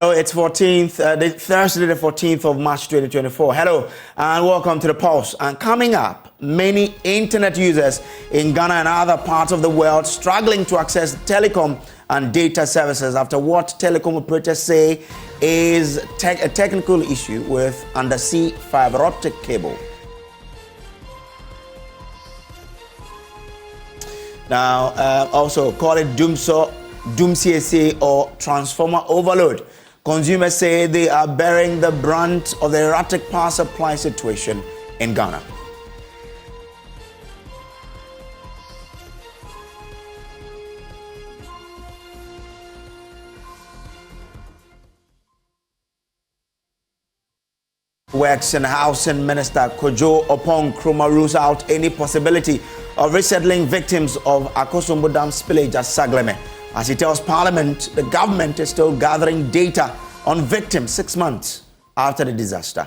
Oh, it's Thursday, the 14th of March 2024. Hello and welcome to the Pulse. And coming up, many internet users in Ghana and other parts of the world struggling to access telecom and data services after what telecom operators say is a technical issue with undersea fiber optic cable. Now, also call it doomsday or transformer overload. Consumers say they are bearing the brunt of the erratic power supply situation in Ghana. Works and Housing Minister Kojo Oppong rules out any possibility of resettling victims of Akosombo Dam spillage at Sagleme. As he tells Parliament, the government is still gathering data on victims 6 months after the disaster.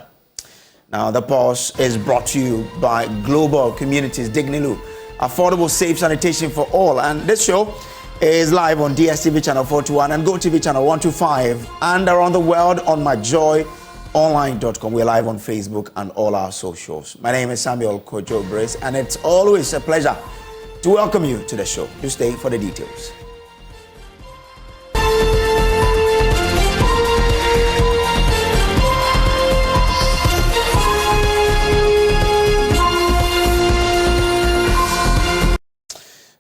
Now, the Pulse is brought to you by Global Communities Dignilu, affordable, safe sanitation for all. And this show is live on DSTV channel 421 and GoTV channel 125 and around the world on myjoyonline.com. We're live on Facebook and all our socials. My name is Samuel Kojo Brace, and it's always a pleasure to welcome you to the show. Do stay for the details.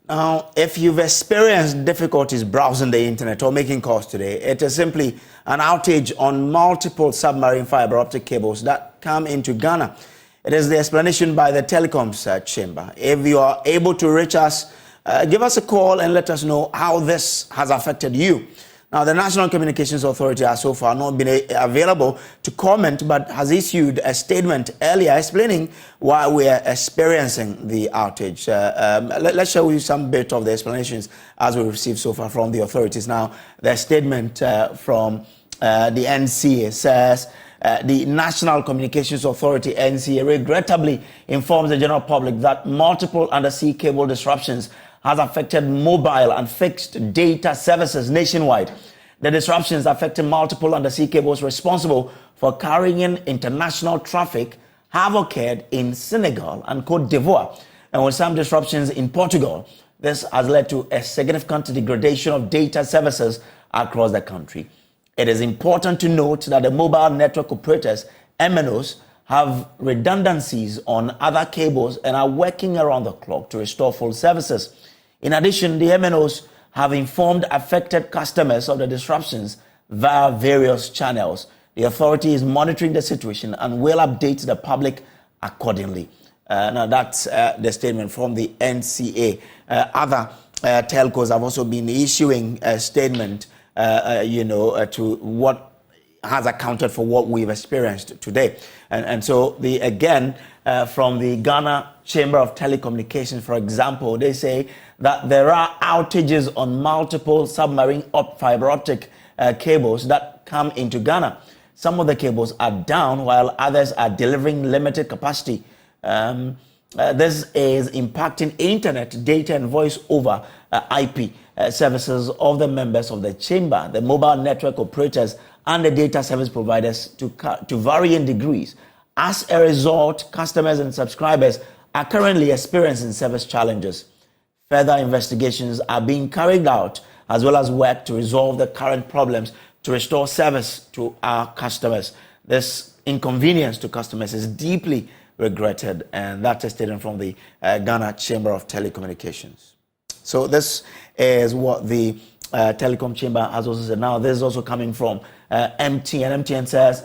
Now, if you've experienced difficulties browsing the internet or making calls today, it is simply an outage on multiple submarine fiber optic cables that come into Ghana. It is the explanation by the Telecoms Chamber. If you are able to reach us, give us a call and let us know how this has affected you. Now, the National Communications Authority has so far not been available to comment, but has issued a statement earlier explaining why we are experiencing the outage. Let's show you some bit of the explanations as we received so far from the authorities. Now, the statement from the NCA says, the National Communications Authority, NCA, regrettably informs the general public that multiple undersea cable disruptions has affected mobile and fixed data services nationwide. The disruptions affecting multiple undersea cables responsible for carrying international traffic have occurred in Senegal and Côte d'Ivoire, and with some disruptions in Portugal. This has led to a significant degradation of data services across the country. It is important to note that the mobile network operators, MNOs, have redundancies on other cables and are working around the clock to restore full services. In addition, the MNOs have informed affected customers of the disruptions via various channels. The authority is monitoring the situation and will update the public accordingly. Now, that's the statement from the NCA. Other telcos have also been issuing a statement, to what has accounted for what we've experienced today. And so, from the Ghana Chamber of Telecommunications, for example, they say that there are outages on multiple submarine fiber optic cables that come into Ghana. Some of the cables are down while others are delivering limited capacity. This is impacting internet, data and voice over IP services of the members of the chamber, the mobile network operators and the data service providers to varying degrees. As a result, customers and subscribers are currently experiencing service challenges. Further investigations are being carried out as well as work to resolve the current problems to restore service to our customers. This inconvenience to customers is deeply regretted, and that's a statement from the Ghana Chamber of Telecommunications. So this is what the Telecom Chamber has also said. Now, this is also coming from MTN. MTN says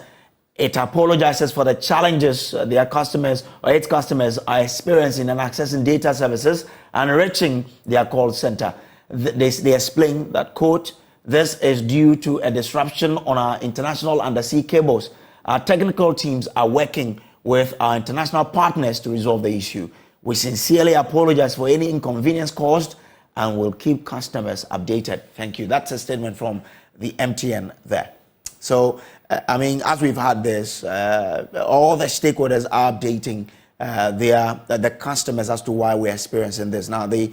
it apologizes for the challenges its customers are experiencing in accessing data services and reaching their call center. They explain that, quote, this is due to a disruption on our international undersea cables. Our technical teams are working with our international partners to resolve the issue. We sincerely apologize for any inconvenience caused and will keep customers updated. Thank you. That's a statement from the MTN there. So, as we've had this, all the stakeholders are updating the customers as to why we're experiencing this. Now, the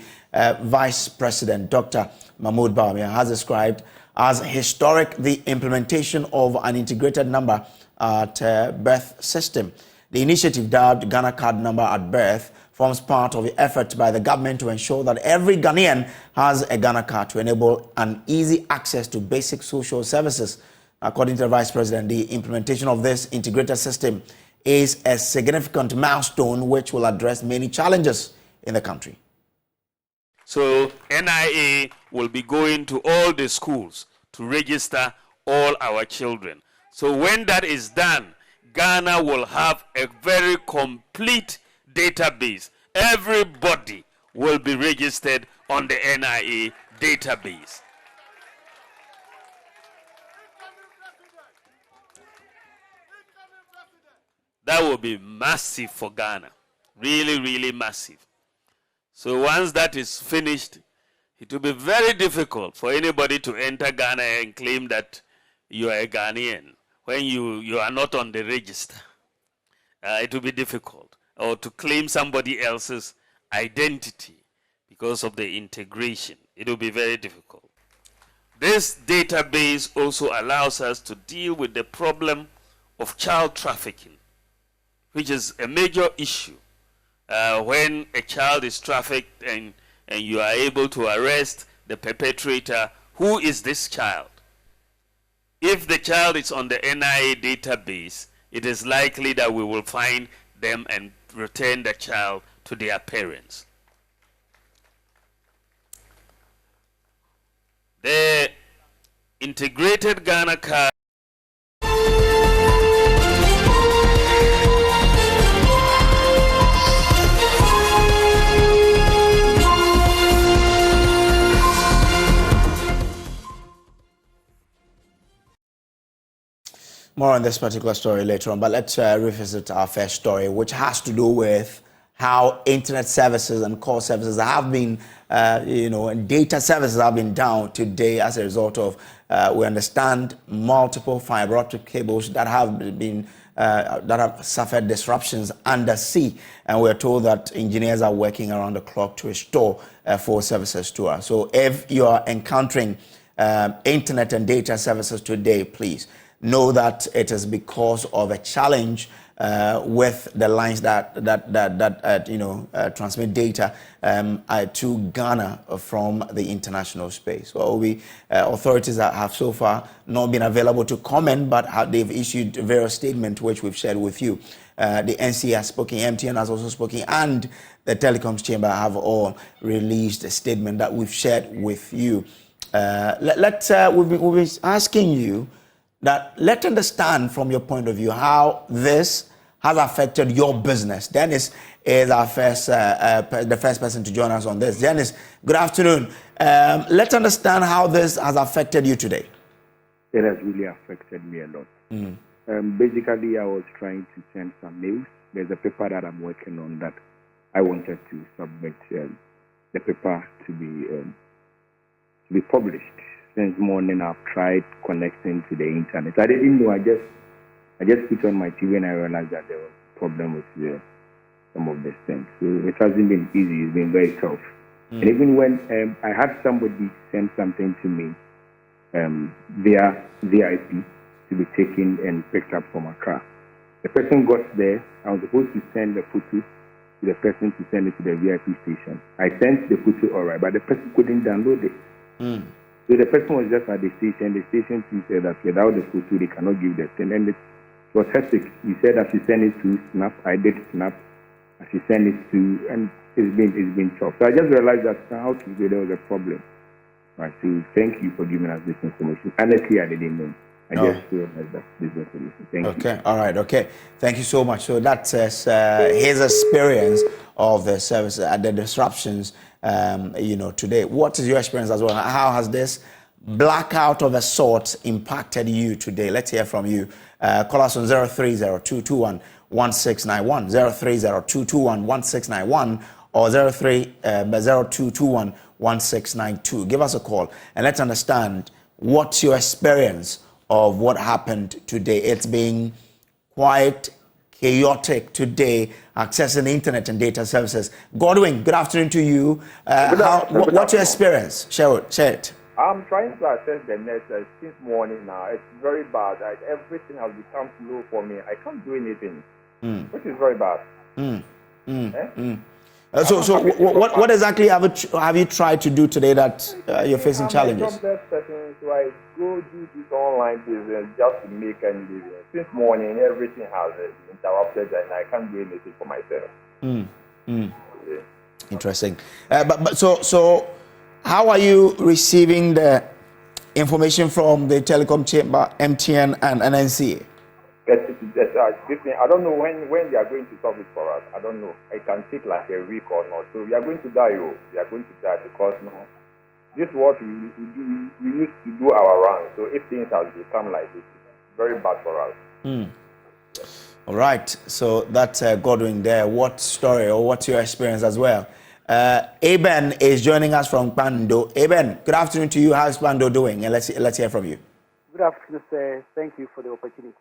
Vice President, Dr. Mahmoud Bawumia, has described as historic the implementation of an integrated number at birth system. The initiative, dubbed Ghana Card Number at Birth, forms part of the effort by the government to ensure that every Ghanaian has a Ghana card to enable an easy access to basic social services. According to the Vice President, the implementation of this integrated system is a significant milestone which will address many challenges in the country. So NIA will be going to all the schools to register all our children. So when that is done, Ghana will have a very complete database. Everybody will be registered on the NIA database. That will be massive for Ghana. Really, really massive. So once that is finished, it will be very difficult for anybody to enter Ghana and claim that you are a Ghanaian when you are not on the register. It will be difficult. Or to claim somebody else's identity because of the integration. It will be very difficult. This database also allows us to deal with the problem of child trafficking, which is a major issue. When a child is trafficked and you are able to arrest the perpetrator, who is this child? If the child is on the NIA database, it is likely that we will find them and return the child to their parents. The integrated Ghana card More on this particular story later on, but let's revisit our first story, which has to do with how internet services and call services have been, and data services have been down today as a result of, we understand, multiple fiber optic cables that have been that have suffered disruptions under sea, and we're told that engineers are working around the clock to restore full services to us. So if you are encountering internet and data services today, please know that it is because of a challenge with the lines that transmit data to Ghana from the international space. Well, authorities have so far not been available to comment, but they've issued various statements which we've shared with you. The NC has spoken, MTN has also spoken, and the Telecoms Chamber have all released a statement that we've shared with you. We've been asking you that let's understand from your point of view how this has affected your business. Dennis is our the first person to join us on this. Dennis, good afternoon. Let's understand how this has affected you today. It has really affected me a lot. Basically, I was trying to send some mails. There's a paper that I'm working on that I wanted to submit the paper to be published. Since morning, I've tried connecting to the internet. I didn't know. I just put on my TV and I realized that there was a problem with some of these things. So it hasn't been easy. It's been very tough. And even when I had somebody send something to me via VIP to be taken and picked up from Accra, the person got there. I was supposed to send the photo to the person to send it to the VIP station. I sent the photo all right, but the person couldn't download it. So the person was just at the station. The station said that without the photo, they cannot give the thing. And it was hectic. He said I should send it to Snap. I did Snap. I should send it to, and it's been tough. So I just realized that how to do there was a problem. Right. So thank you for giving us this information. Honestly, I didn't know. I just realized that this information. Thank you. Okay. All right. Okay. Thank you so much. So that says his experience of the service and the disruptions. Today. What is your experience as well? How has this blackout of a sort impacted you today? Let's hear from you. Call us on 030-221-1691, 030-221-1691, or 0221-1692. Give us a call and let's understand what's your experience of what happened today. It's been quite chaotic today, accessing the internet and data services. Godwin, good afternoon to you. What's your experience? Share it. I'm trying to access the net since morning now. It's very bad. Everything has become slow for me. I can't do anything, which is very bad. So what exactly have you tried to do today that you're facing challenges? I'm a jobless person, so I go do this online business just to make a living. Since morning, everything has interrupted, and I can't do anything for myself. Yeah. Interesting. But so how are you receiving the information from the telecom chamber, MTN and NNC? I don't know when they are going to solve it for us. I don't know. It can take like a week or not. So we are going to die. We are going to die because this is what we used to do our run. So if things have become like this, it's very bad for us. All right. So that's Godwin there. What story or what's your experience as well? Eben is joining us from Pando. Eben, good afternoon to you. How's Pando doing? And let's hear from you. Good afternoon, sir. Thank you for the opportunity.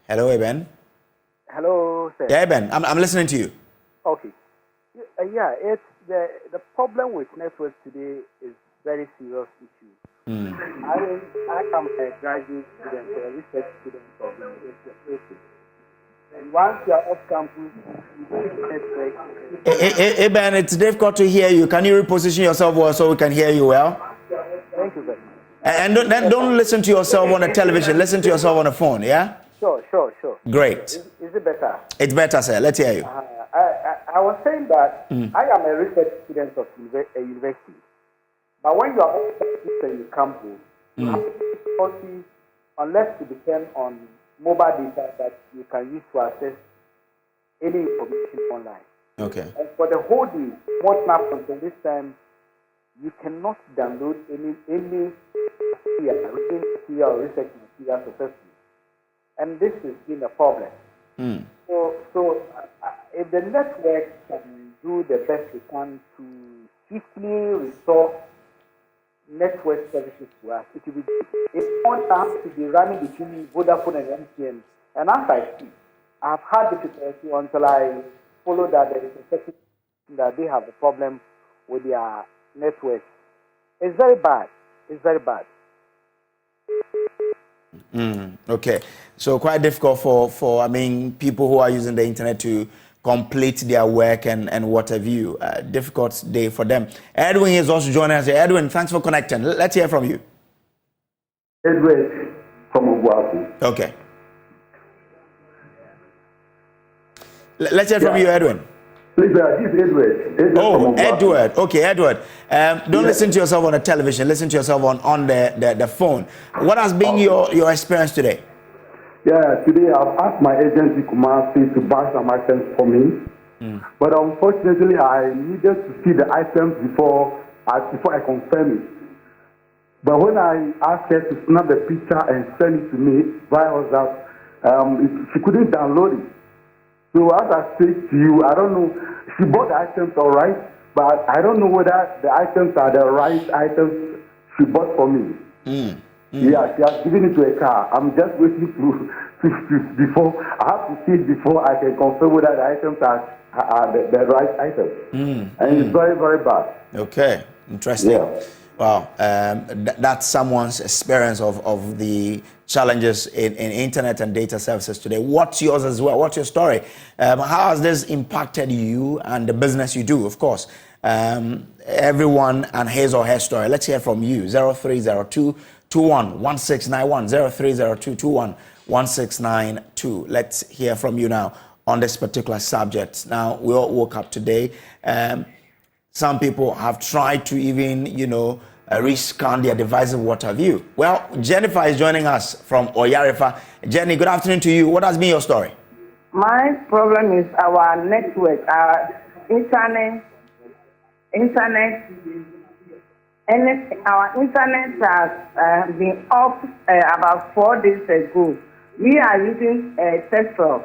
Hello, Eben. Hello, sir. Yeah, Eben, I'm listening to you. Okay. It's the problem with networks today is very serious issue. I am a graduate student, a research student of the University of Wales. And once you are off campus, you need network. Eben, it's difficult to hear you. Can you reposition yourself well so we can hear you well? Thank you very much. And don't listen to yourself on the television. Listen to yourself on the phone, yeah? Sure. Great. Is it better? It's better, sir. Let's hear you. I was saying that I am a research student of a university. But when you are off campus and you campus, you have difficulty unless you depend on mobile data that you can use to access any information online. Okay. And for the whole day, what happens until this time, you cannot download any material or research material successfully. And this has been a problem. So if the network can do the best it can to swiftly restore network services to us, it will be good. It won't have to be running between Vodafone and MTN. And as I speak, I've had difficulty until I follow that there is a certain that they have a problem with their network. It's very bad. Okay. So quite difficult for people who are using the internet to complete their work and what have you. Difficult day for them. Edwin is also joining us here. Edwin, thanks for connecting. Let's hear from you. Edwin from Oguafu. Okay. Let's hear from you, Edwin. Please, this is Edward. Oh, Edward. Okay, Edward. Don't listen to yourself on the television. Listen to yourself on the phone. What has been your experience today? Yeah, today I've asked my agent in Kumasi to buy some items for me. But unfortunately, I needed to see the items before I confirm it. But when I asked her to snap the picture and send it to me via WhatsApp, she couldn't download it. So as I say to you, I don't know, she bought the items all right, but I don't know whether the items are the right items she bought for me. Yeah, she has given it to a car. I'm just waiting to before, I have to see it before I can confirm whether the items are the right items. And it's very, very bad. Okay, interesting. Yeah. Wow, that's someone's experience of the challenges in internet and data services today. What's yours as well? What's your story? How has this impacted you and the business you do? Of course, everyone and his or her story. Let's hear from you. 0302 21 1691. 0302 21 1692. Let's hear from you now on this particular subject. Now, we all woke up today. Some people have tried to even, rescan their devices, what have you. Well, Jennifer is joining us from Oyarifa. Jenny, good afternoon to you. What has been your story? My problem is our network, our internet, and our internet has been off about 4 days ago. We are using Tesla,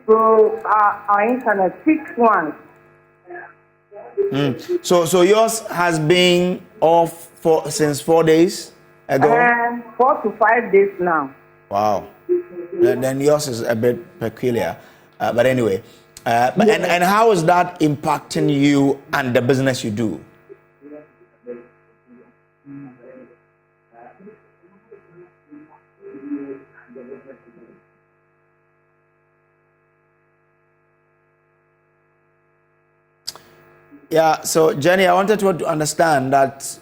so our internet fixed one. So yours has been off since 4 days ago? 4 to 5 days now. Wow. Then yours is a bit peculiar. But anyway, And how is that impacting you and the business you do? Yeah, so Jenny, I wanted to understand that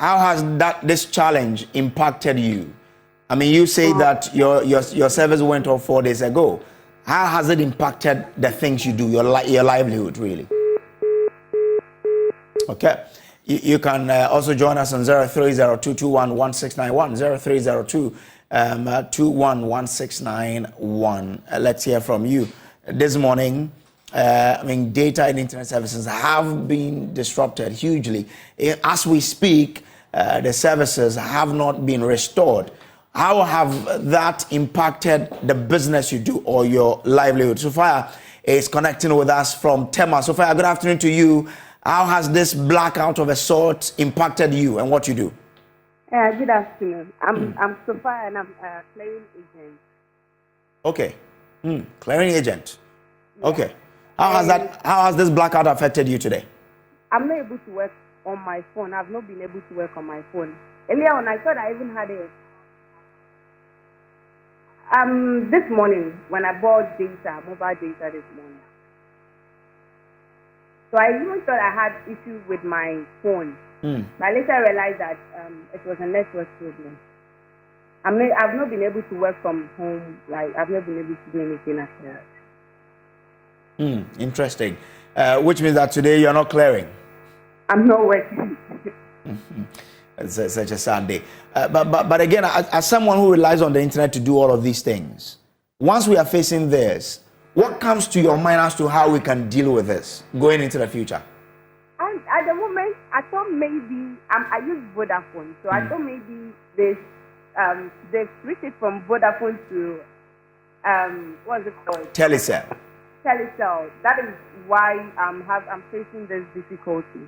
how has this challenge impacted you? I mean, you say that your service went off 4 days ago. How has it impacted the things you do, your livelihood, really? Okay. You can also join us on 0302211691, 0302211691. Let's hear from you. This morning, data and internet services have been disrupted hugely. As we speak, the services have not been restored. How have that impacted the business you do or your livelihood? Sophia is connecting with us from Tema. Sophia, good afternoon to you. How has this blackout of a sort impacted you and what you do? Good afternoon. I'm Sophia and I'm a clearing agent. Okay. Clearing agent. Yeah. Okay. How has this blackout affected you today? I'm not able to work on my phone. I've not been able to work on my phone. Earlier on, I thought I even had a... this morning, when I bought data, mobile data this morning, so I even thought I had issues with my phone. But I later realized that it was a network problem. I've not been able to work from home. Like, I've not been able to do anything at all. Interesting. Which means that today you're not clearing. I'm not working. It's such a sad day. But again, as someone who relies on the internet to do all of these things, once we are facing this, what comes to your mind as to how we can deal with this going into the future? And at the moment, I thought maybe I use Vodafone, so I thought maybe they've switched it from Vodafone to what's it called? Telecell. Telecell. That is why I'm facing this difficulty.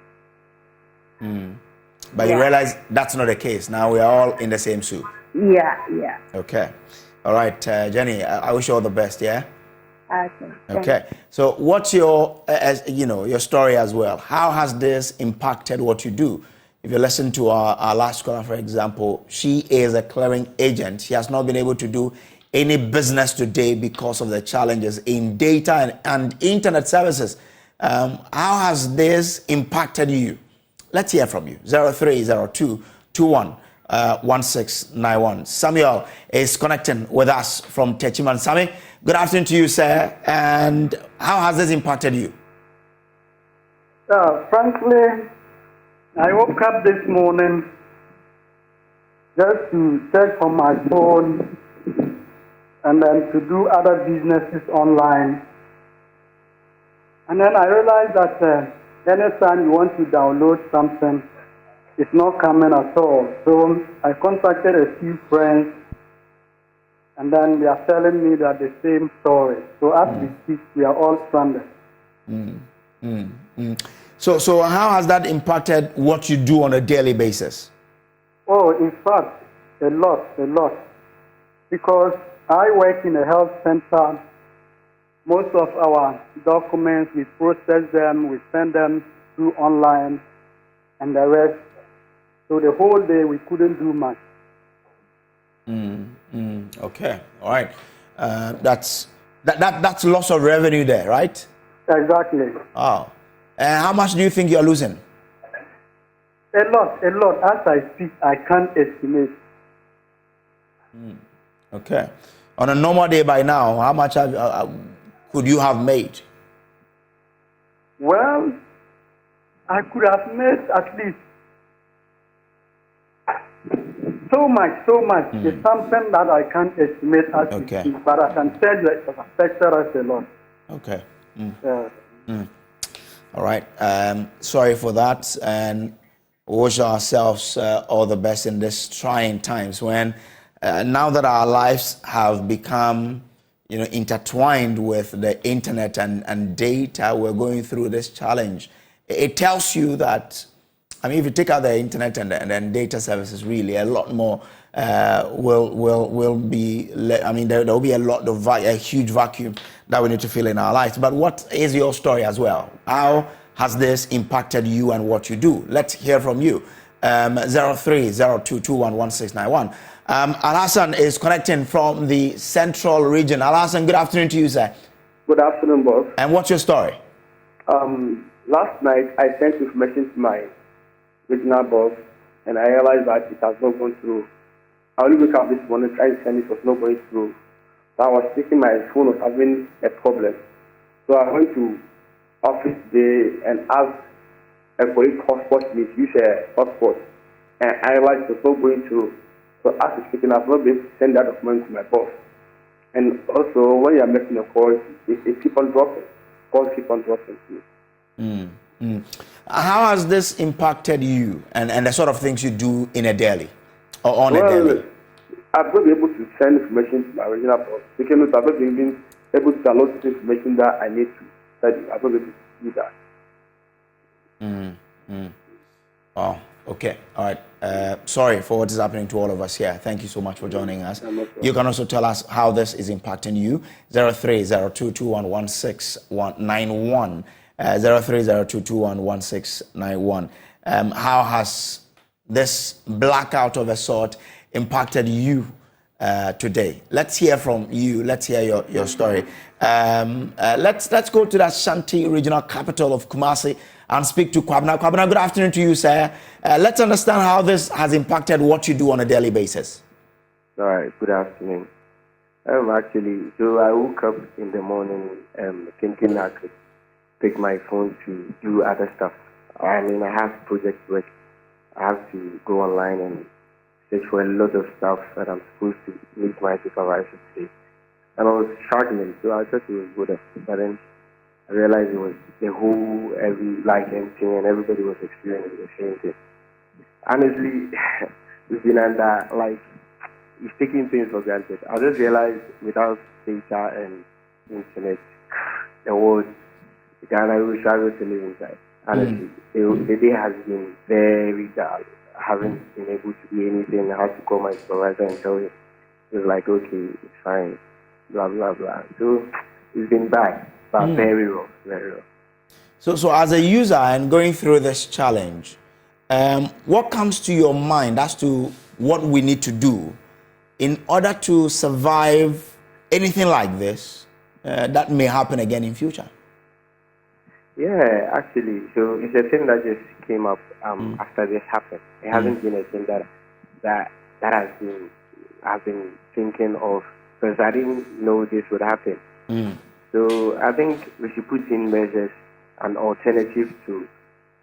But you realize that's not the case. Now we are all in the same soup. Yeah. Okay. All right, Jenny. I wish you all the best. Yeah. Okay. So, what's your your story as well? How has this impacted what you do? If you listen to our last caller, for example, she is a clearing agent. She has not been able to do any business today because of the challenges in data and internet services. How has this impacted you? Let's hear from you. 0302211691. Samuel is connecting with us from Techiman. Sami, good afternoon to you, sir. And how has this impacted you? Frankly, I woke up this morning just to check on my phone and then to do other businesses online. And then I realized that anytime you want to download something, it's not coming at all. So I contacted a few friends, and then they are telling me that the same story. So as we speak, we are all stranded. So how has that impacted what you do on a daily basis? Oh, in fact, a lot. Because I work in a health center. Most of our documents, we process them, we send them through online, and the rest. So the whole day we couldn't do much. Okay, all right. That's loss of revenue there, right? Exactly. Oh, and how much do you think you're losing? A lot. As I speak, I can't estimate. Okay. On a normal day by now, how much could you have made? Well, I could have made at least so much. It's something that I can't estimate as we speak, but I can tell you it has affected us a lot. Okay. All right. Sorry for that, and wish ourselves all the best in these trying times when now that our lives have become intertwined with the internet and data, we're going through this challenge. It tells you that I mean, if you take out the internet and then data services, really, a lot more will be. I mean, there will be a huge vacuum that we need to fill in our lives. But what is your story as well? How has this impacted you and what you do? Let's hear from you. 0302211691. Al-Hassan is connecting from the central region. Al-Hassan, good afternoon to you, sir. Good afternoon, boss. And what's your story? Last night, I sent information to my regional boss, and I realized that it has not gone through. I only wake up this morning trying to send it, was not going through. So I was thinking my phone was having a problem. So I went to office today and asked a colleague hotspot to use a hotspot, and I realized it was not going through. So as I'm speaking, I've not been able to send that document to my boss. And also, when you're making a call, it keep on dropping. Calls keep on dropping. How has this impacted you and the sort of things you do in a daily or on a daily? I've not been able to send information to my original boss. Because I've not been able to download the information that I need to study. I've not been able to do that. Oh, okay. All right. Sorry for what is happening to all of us here. Thank you so much for joining us. You can also tell us how this is impacting you. 0302211691. 0302211691. How has this blackout of a sort impacted you today? Let's hear from you. Let's hear your story. Let's go to the Ashanti regional capital of Kumasi and speak to Kwabena. Kwabena, good afternoon to you, sir. Let's understand how this has impacted what you do on a daily basis. All right, good afternoon. Actually, so I woke up in the morning thinking I could pick my phone to do other stuff. I mean, I have project work. I have to go online and search for a lot of stuff that I'm supposed to meet my supervisor today. And I was struggling, so I thought it was good. But then I realized it was the whole, empty, and everybody was experiencing the same thing. Honestly, we've been under, it's taking things for granted. I just realized without data and internet, the world, Ghana will struggle to live inside. Honestly, the day has been very dull. I haven't been able to do anything. I had to call my supervisor and tell him. He was like, okay, it's fine, blah, blah, blah. So it's been bad, but very rough, very rough. So as a user and going through this challenge, what comes to your mind as to what we need to do in order to survive anything like this that may happen again in future? Yeah, actually, so it's a thing that just came up after this happened. It hasn't been a thing that I've been thinking of, because I didn't know this would happen. So I think we should put in measures and alternatives to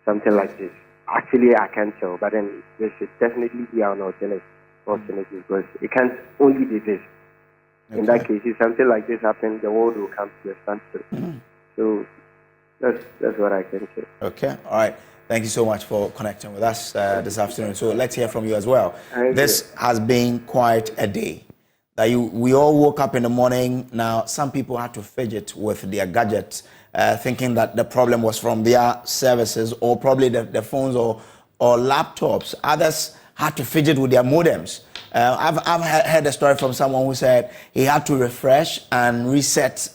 something like this. Actually, I can't tell, but then there should definitely be an alternative, because it can't only be this. Okay. In that case, if something like this happens, the world will come to a standstill. So that's what I can say. Okay, all right. Thank you so much for connecting with us this afternoon. So let's hear from you as well. This has been quite a day. We all woke up in the morning. Now, some people had to fidget with their gadgets, thinking that the problem was from their services or probably the phones or laptops. Others had to fidget with their modems. I've heard a story from someone who said he had to refresh and reset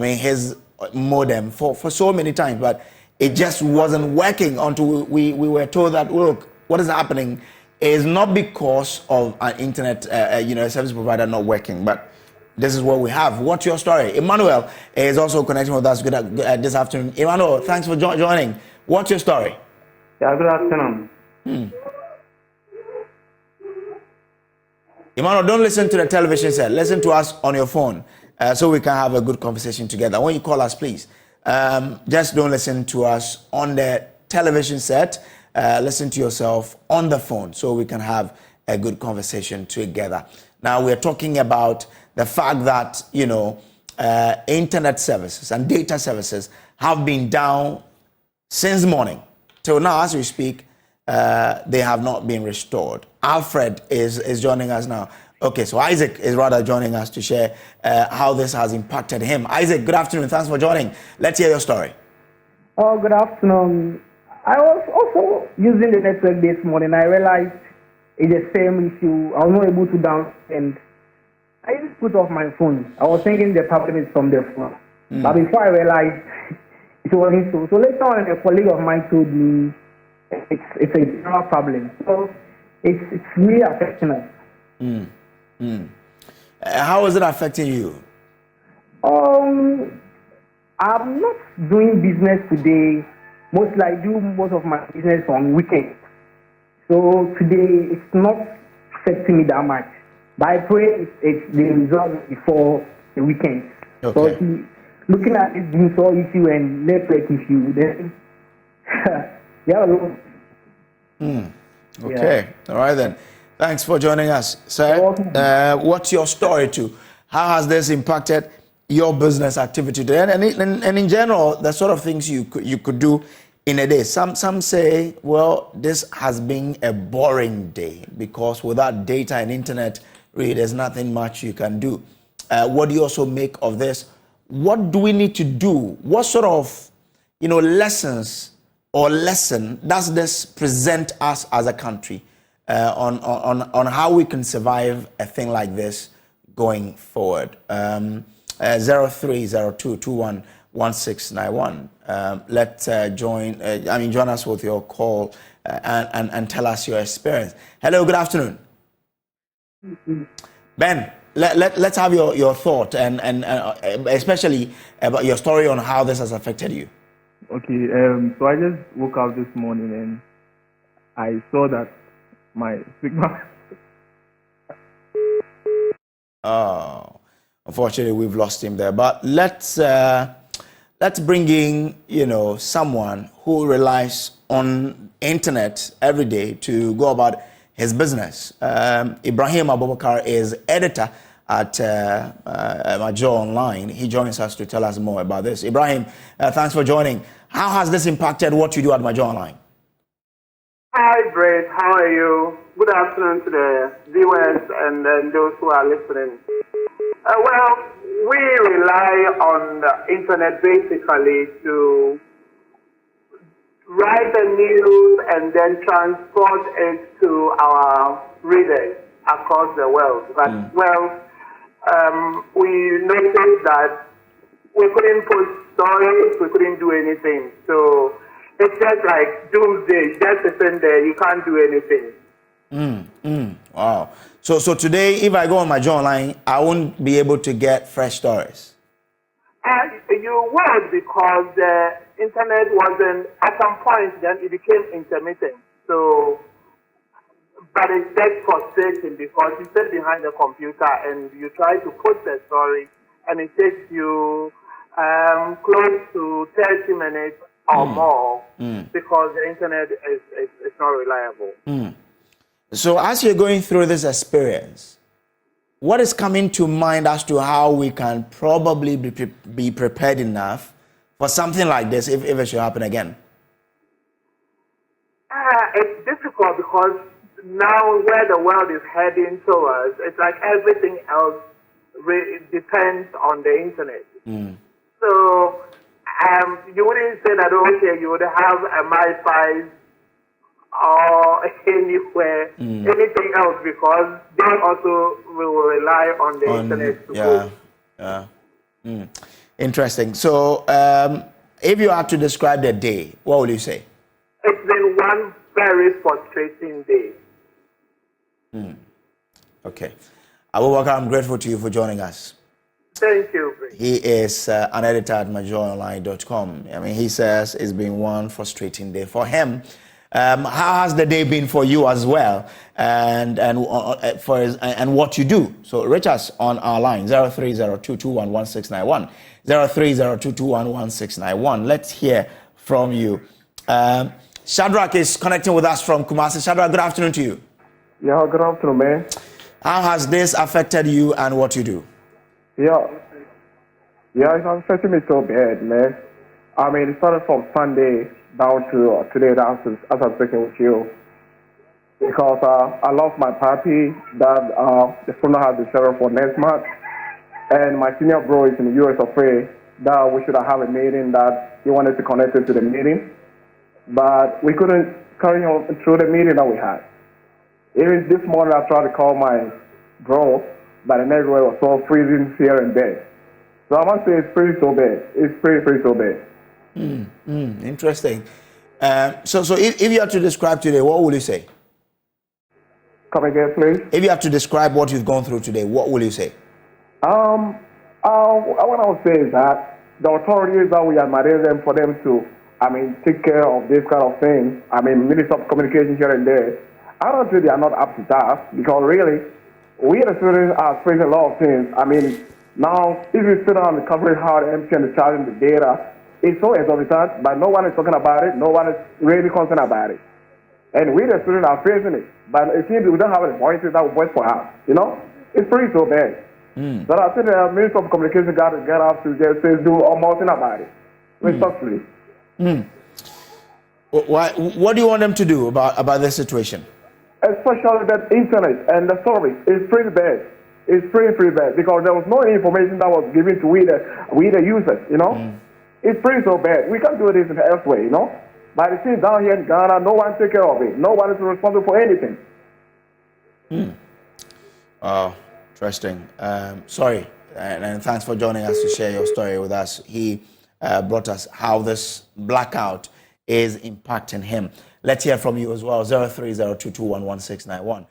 his modem for so many times, but it just wasn't working until we were told that, look, what is happening is not because of an internet service provider not working, but this is what we have. What's your story? Emmanuel is also connecting with us this afternoon. Emmanuel, thanks for joining. What's your story? Yeah, good afternoon. Emmanuel, don't listen to the television set. Listen to us on your phone so we can have a good conversation together. When you call us, please, just don't listen to us on the television set. Listen to yourself on the phone so we can have a good conversation together. Now, we're talking about the fact that, internet services and data services have been down since morning. Till now, as we speak, they have not been restored. Alfred is joining us now. Okay, so Isaac is rather joining us to share how this has impacted him. Isaac, good afternoon. Thanks for joining. Let's hear your story. Oh, good afternoon. I was also using the network this morning. I realized it's the same issue. I was not able to download, and I just put off my phone. I was thinking the problem is from the phone. But before I realized it wasn't so. So later on, a colleague of mine told me it's a general problem. So it's really affecting us. How is it affecting you? I'm not doing business today. Mostly I do most of my business on weekends. So today it's not affecting me that much. But I pray it's the result before the weekend. Okay. So looking at this install issue and network issue, then yeah. Okay. All right then. Thanks for joining us, sir. What's your story too? How has this impacted your business activity today? And in general, the sort of things you could do in a day. Some say, well, this has been a boring day because without data and internet, really, there's nothing much you can do. What do you also make of this? What do we need to do? What sort of, lessons or lesson does this present us as a country on how we can survive a thing like this going forward? 0302211691. Let's join us with your call and tell us your experience. Hello, good afternoon. Ben, let's have your thought and especially about your story on how this has affected you. Okay, so I just woke up this morning and I saw that my signal. Oh, unfortunately, we've lost him there. But let's bring in someone who relies on internet every day to go about his business. Ibrahim Abubakar is editor at Major Online. He joins us to tell us more about this. Ibrahim, thanks for joining. How has this impacted what you do at Major Online? Hi, Brett. How are you? Good afternoon to the viewers and those who are listening. Well, we rely on the internet basically to write the news and then transport it to our readers across the world. But, we noticed that we couldn't post stories, we couldn't do anything. So it's just like doomsday, just sitting there, you can't do anything. Wow. So today, if I go on Major Online, I won't be able to get fresh stories. You would, because the internet wasn't, at some point then it became intermittent. So, but it's just frustrating because you sit behind the computer and you try to post the story and it takes you close to 30 minutes or more because the internet is not reliable. So as you're going through this experience, what is coming to mind as to how we can probably be prepared enough for something like this if it should happen again? It's difficult because now where the world is heading towards, it's like everything else depends on the internet. So you wouldn't say that, okay, you would have a MiFi or anywhere, anything else, because they also will rely on the internet to go. Interesting. So if you had to describe the day, what would you say? It's been one very frustrating day. Okay. Abubakar, I'm grateful to you for joining us. Thank you. He is an editor at majoronline.com. I mean, he says it's been one frustrating day for him. How has the day been for you as well, and what you do? So reach us on our line 0302211691, 0302211691. Let's hear from you. Shadrach is connecting with us from Kumasi. Shadrach, good afternoon to you. Yeah, good afternoon, man. How has this affected you and what you do? Yeah, it's affecting me so bad, man. I mean, it started from Sunday down to today, as I'm speaking with you, because I lost my puppy that the funeral has been scheduled for next month, and my senior bro is in the US afraid that we should have a meeting, that he wanted to connect us to the meeting, but we couldn't carry on through the meeting that we had. Even this morning, I tried to call my bro, but the network was so freezing here and there. So I must say it's pretty so bad. It's pretty so bad. Interesting. So if you have to describe today, what will you say? Come again, please. If you have to describe what you've gone through today, what will you say? What I would say is that the authorities that we admire them for them to, take care of this kind of thing. Minister of Communication here and there. I don't think they are not up to task because really, we the students are facing a lot of things. Now, if you sit down and cover how the MTN is charging the data, it's so exorbitant, but no one is talking about it. No one is really concerned about it. And we the students are facing it. But it seems we don't have any voices that will voice for us. It's pretty so bad. But I think the Minister of Communication got to get up to just do almost nothing about it. Respectfully. What do you want them to do about this situation? Especially that internet and the service is pretty bad. It's pretty bad because there was no information that was given to we the users, It's pretty so bad. We can't do this elsewhere, But it seems down here in Ghana, no one take care of it. No one is responsible for anything. Oh, interesting. Sorry, and thanks for joining us to share your story with us. He brought us how this blackout is impacting him. Let's hear from you as well. 0302211691.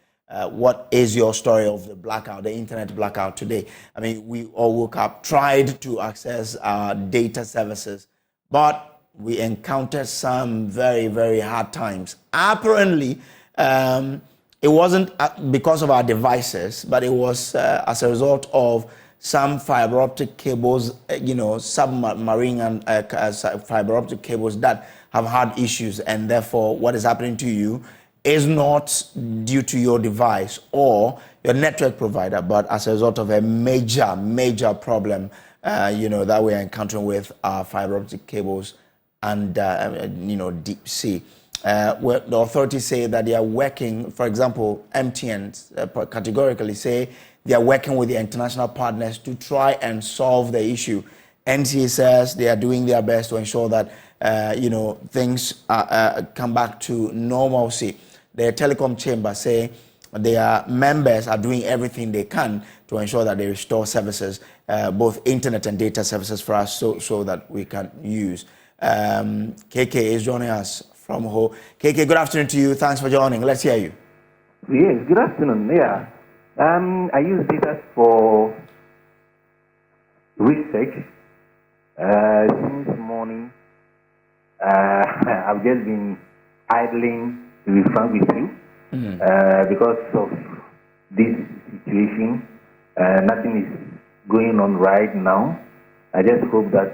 What is your story of the blackout, the internet blackout today? We all woke up, tried to access our data services, but we encountered some very, very hard times. Apparently, it wasn't because of our devices, but it was as a result of some fiber optic cables, submarine and fiber optic cables that have had issues, and therefore what is happening to you is not due to your device or your network provider, but as a result of a major problem, that we are encountering with our fiber optic cables and, deep sea. Where the authorities say that they are working, for example, MTN categorically say they are working with the international partners to try and solve the issue. NCA says they are doing their best to ensure that, things come back to normalcy. The telecom chamber say their members are doing everything they can to ensure that they restore services, both internet and data services for us so that we can use. KK is joining us from Ho. KK, good afternoon to you. Thanks for joining. Let's hear you. Yes, good afternoon. Yeah. I use data for research. Since morning, I've just been idling, to be frank with you, because of this situation. Nothing is going on right now. I just hope that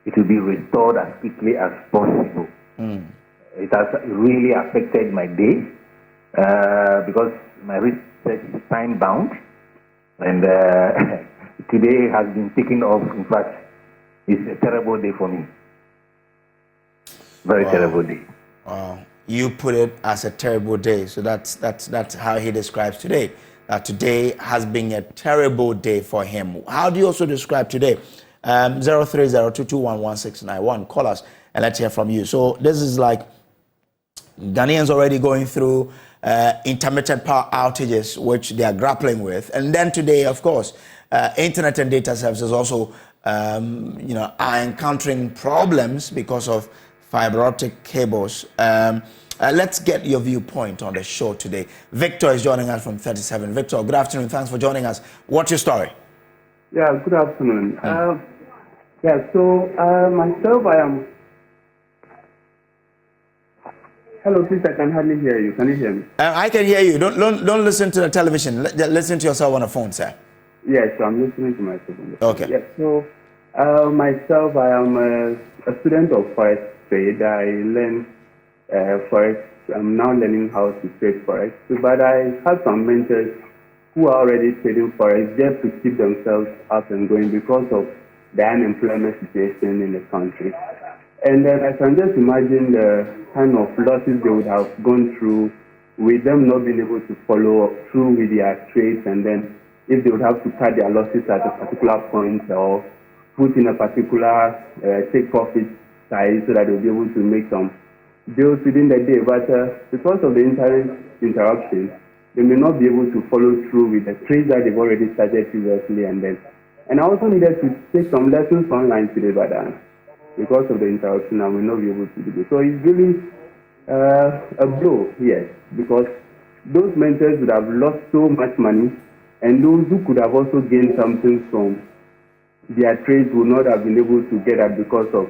it will be restored as quickly as possible. It has really affected my day because my research is time bound, and today has been taken off. In fact, it's a terrible day for me. Very terrible day. Wow. You put it as a terrible day. So that's how he describes today. That today has been a terrible day for him. How do you also describe today? 0302211691. Call us and let's hear from you. So this is like Ghanaians already going through intermittent power outages, which they are grappling with. And then today, of course, internet and data services also, are encountering problems because of fiber optic cables. Let's get your viewpoint on the show today. Victor is joining us from 37. Victor, good afternoon. Thanks for joining us. What's your story? Yeah, good afternoon. Myself, I am... Hello, please, I can hardly hear you. Can you hear me? I can hear you. Don't listen to the television. Listen to yourself on the phone, sir. Yes, I'm listening to myself on the phone. Okay. Yes, myself, I am a student of forest trade. I learn forest. I'm now learning how to trade forest. But I have some mentors who are already trading forest just to keep themselves up and going because of the unemployment situation in the country. And then I can just imagine the kind of losses they would have gone through with them not being able to follow through with their trades, and then if they would have to cut their losses at a particular point or put in a particular take profit side so that they'll be able to make some deals within the day. But because of the internet interruption, they may not be able to follow through with the trades that they've already started previously. And I also needed to take some lessons online today, but because of the interruption, I will not be able to do it. So it's really a blow, yes, because those mentors would have lost so much money, and those who could have also gained something from their trades would not have been able to get that because of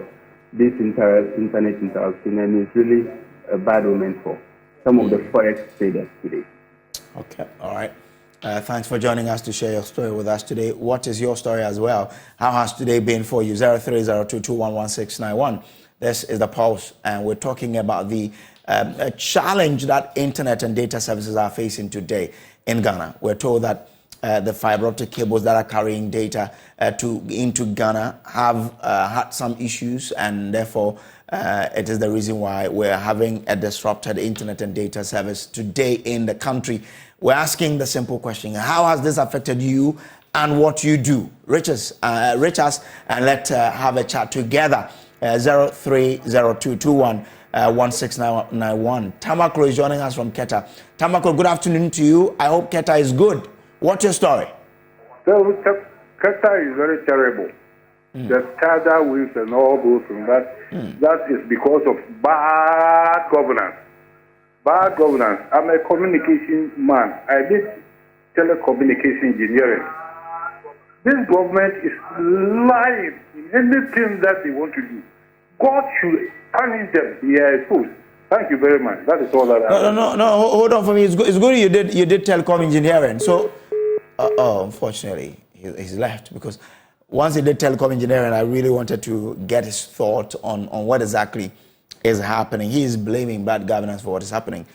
this internet interruption, and it's really a bad omen for some of the forex traders today. Okay, all right. Thanks for joining us to share your story with us today. What is your story as well? How has today been for you? 0302211691. This is the Pulse, and we're talking about the challenge that internet and data services are facing today in Ghana. We're told that the fiber optic cables that are carrying data into Ghana have had some issues, and therefore it is the reason why we're having a disrupted internet and data service today in the country. We're asking the simple question: how has this affected you and what you do? Reach us and let's have a chat together. 0302211691. Tamakro is joining us from Keta. Tamakro, good afternoon to you. I hope Keta is good. What's your story? So, Keta is very terrible. The tidal waves and all those things. That is because of bad governance. Bad governance. I'm a communication man. I did telecommunication engineering. This government is lying in anything that they want to do. God should punish them. They are exposed. Thank you very much. That is all that I have. No. Hold on for me. It's good you did telecom engineering. So, unfortunately, he's left, because once he did telecom engineering, I really wanted to get his thought on what exactly is happening. He is blaming bad governance for what is happening.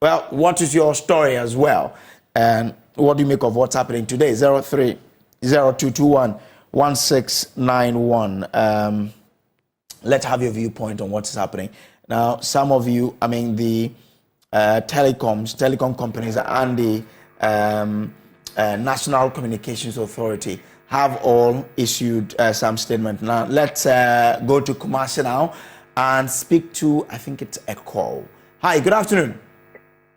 Well, what is your story as well? And what do you make of what's happening today? 0302211691. Let's have your viewpoint on what is happening. Now, some of you, the telecom companies and the National Communications Authority have all issued some statement. Now, let's go to Kumasi now and speak to, I think it's Echo. Hi, good afternoon.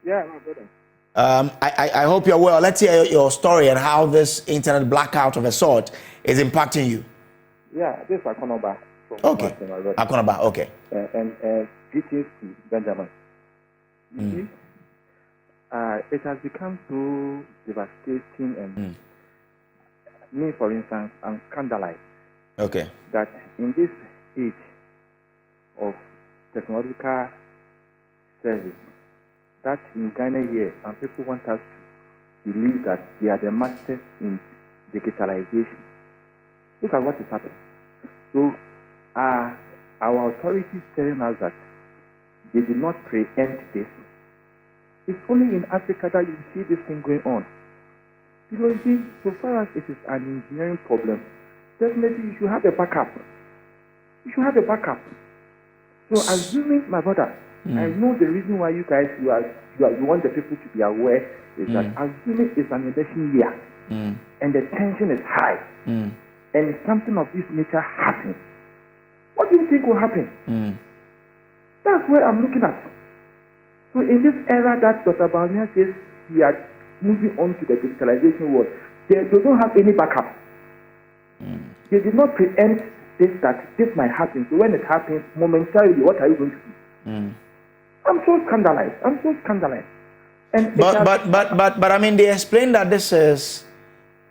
Yeah, my brother. I hope you're well. Let's hear your story and how this internet blackout of a sort is impacting you. Yeah, this is Akosombo. Okay. Akosombo, okay. And greetings to Benjamin. You see, it has become so devastating, and me, for instance, I'm scandalized. Okay. That in this age of technological service, that in Ghana here, and people want us to believe that they are the masters in digitalization. Look at what is happening. So, our authorities telling us that they did not preempt this. It's only in Africa that you see this thing going on. Because you see, so far as it is an engineering problem, definitely you should have a backup. You should have a backup. So assuming, my brother, I know the reason why you guys you want the people to be aware is that assuming it's an election year and the tension is high and something of this nature happens, what do you think will happen? That's where I'm looking at. So in this era that Dr. Bawumia says we are moving on to the digitalization world, they don't have any backup. They did not preempt this, that this might happen. So when it happens, momentarily, what are you going to do? I'm so scandalized. And but they explain that this is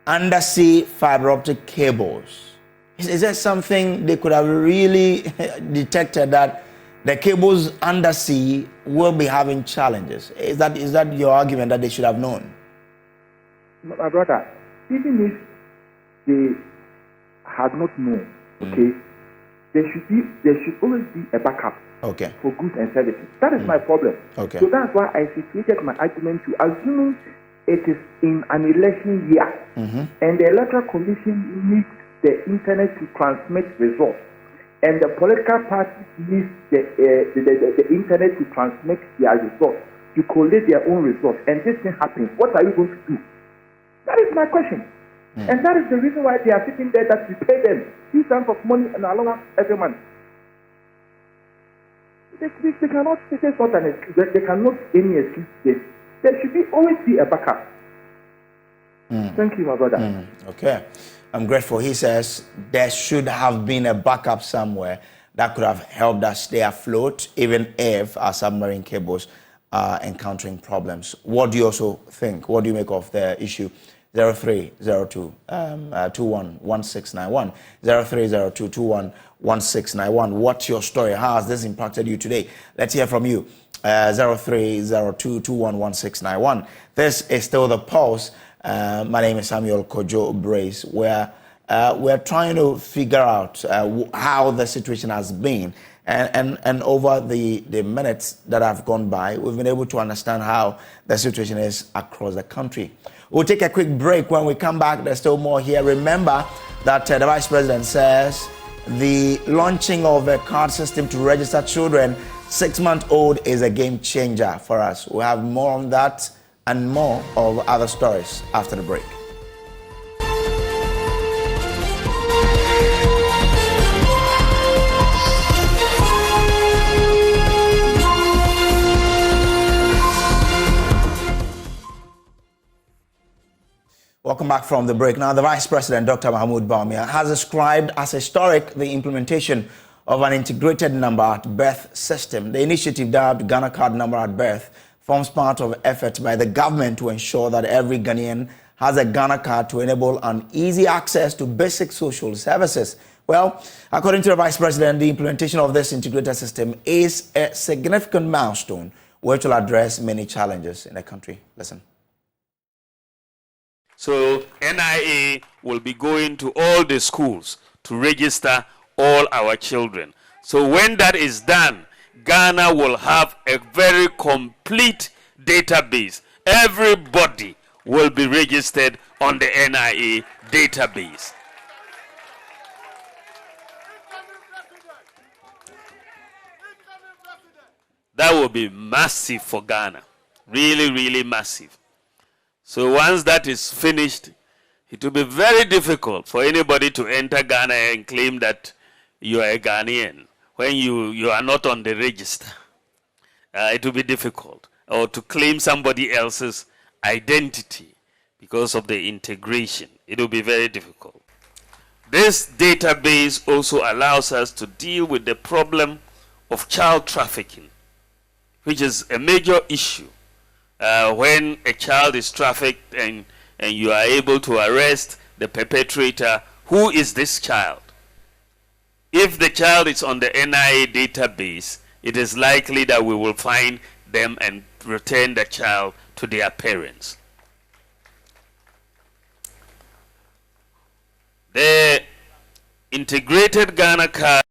undersea fiber optic cables. Is there something they could have really detected, that the cables undersea will be having challenges? Is that your argument, that they should have known? My brother, even if they had not known, okay, there should always be a backup for goods and services. That is my problem. Okay. So that's why I situated my argument to assuming it is in an election year and the Electoral Commission needs the internet to transmit results, and the political parties need the internet to transmit their results, to collate their own results, and this thing happens. What are you going to do? That is my question. And that is the reason why they are sitting there, that we pay them huge sums of money and allowance every month. They cannot say this not an excuse. They cannot any excuse this. There should always be a backup. Thank you, my brother. Okay. I'm grateful. He says there should have been a backup somewhere that could have helped us stay afloat, even if our submarine cables are encountering problems. What do you also think? What do you make of the issue? 0302 211691 0302 211691. What's your story? How has this impacted you today? Let's hear from you. 0302 211691. This is still the Pulse. My name is Samuel Kojo Brace, where we're trying to figure out how the situation has been. And over the minutes that have gone by, we've been able to understand how the situation is across the country. We'll take a quick break. When we come back, there's still more here. Remember that the Vice President says the launching of a card system to register children 6-month-old is a game changer for us. We'll have more on that and more of other stories after the break. Welcome back from the break. Now, the Vice President, Dr. Mahmoud Bawumia, has described as historic the implementation of an integrated number at birth system. The initiative, dubbed Ghana Card Number at Birth, forms part of efforts by the government to ensure that every Ghanaian has a Ghana card to enable an easy access to basic social services. Well, according to the Vice President, the implementation of this integrated system is a significant milestone which will address many challenges in the country. Listen. So NIA will be going to all the schools to register all our children. So when that is done, Ghana will have a very complete database. Everybody will be registered on the NIA database. That will be massive for Ghana. Really, really massive. So once that is finished, it will be very difficult for anybody to enter Ghana and claim that you are a Ghanaian when you are not on the register. It will be difficult. Or to claim somebody else's identity because of the integration. It will be very difficult. This database also allows us to deal with the problem of child trafficking, which is a major issue. When a child is trafficked and you are able to arrest the perpetrator, who is this child? If the child is on the NIA database, it is likely that we will find them and return the child to their parents. The integrated Ghana card.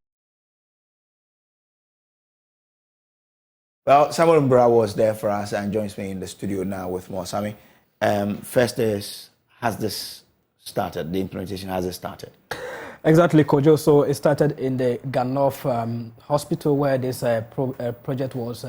Well, Samuel Mbra was there for us and joins me in the studio now with more. Sammy, first is, has this started? The implementation, has it started? Exactly, Kojo. So it started in the Ganoff hospital where this project was,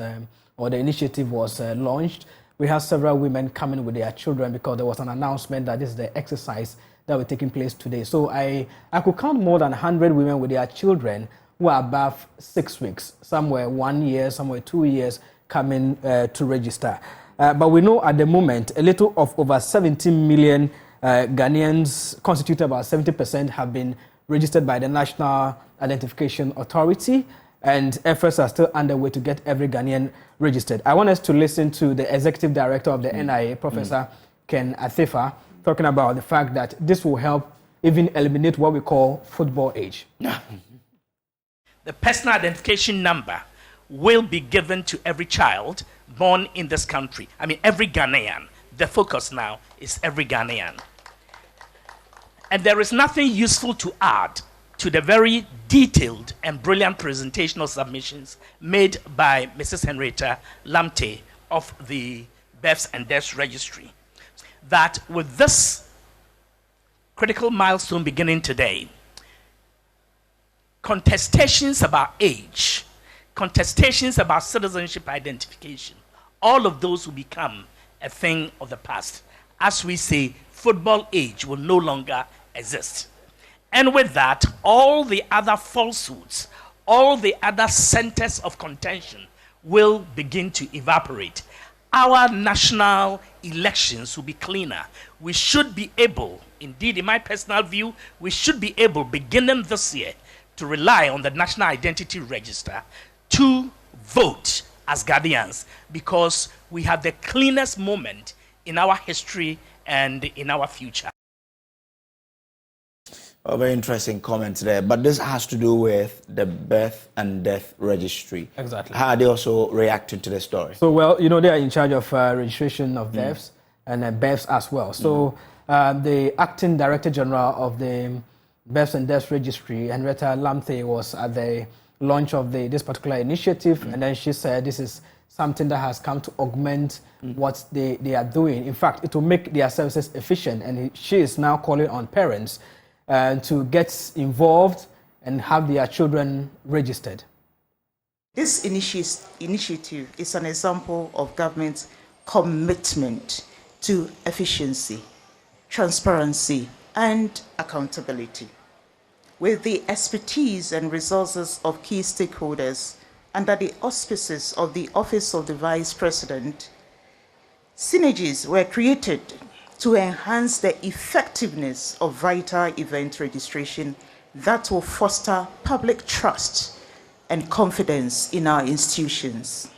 or the initiative was launched. We have several women coming with their children because there was an announcement that this is the exercise that will be taking place today. So I could count more than 100 women with their children who are above 6 weeks, somewhere 1 year, somewhere 2 years, coming to register. But we know at the moment, a little of over 17 million Ghanaians, constituted about 70%, have been registered by the National Identification Authority, and efforts are still underway to get every Ghanaian registered. I want us to listen to the Executive Director of the NIA, Professor Ken Athefa, talking about the fact that this will help even eliminate what we call football age. The personal identification number will be given to every child born in this country. I mean, every Ghanaian. The focus now is every Ghanaian. And there is nothing useful to add to the very detailed and brilliant presentation of submissions made by Mrs. Henrietta Lamte of the Births and Deaths Registry. That with this critical milestone beginning today, contestations about age, contestations about citizenship identification, all of those will become a thing of the past. As we say, football age will no longer exist. And with that, all the other falsehoods, all the other centers of contention will begin to evaporate. Our national elections will be cleaner. We should be able, indeed, in my personal view, we should be able, beginning this year, to rely on the National Identity Register to vote as Ghanaians, because we have the cleanest moment in our history and in our future. A very interesting comment there, but this has to do with the birth and death registry. Exactly. How are they also reacting to the story? So, well, you know, they are in charge of registration of deaths and births as well. So, the acting director general of the births and deaths registry, Henrietta Lamthe, was at the launch of this particular initiative, and then she said this is something that has come to augment what they are doing. In fact, it will make their services efficient, and she is now calling on parents to get involved and have their children registered. This initiative is an example of government's commitment to efficiency, transparency, and accountability. With the expertise and resources of key stakeholders under the auspices of the Office of the Vice President, synergies were created to enhance the effectiveness of vital event registration that will foster public trust and confidence in our institutions.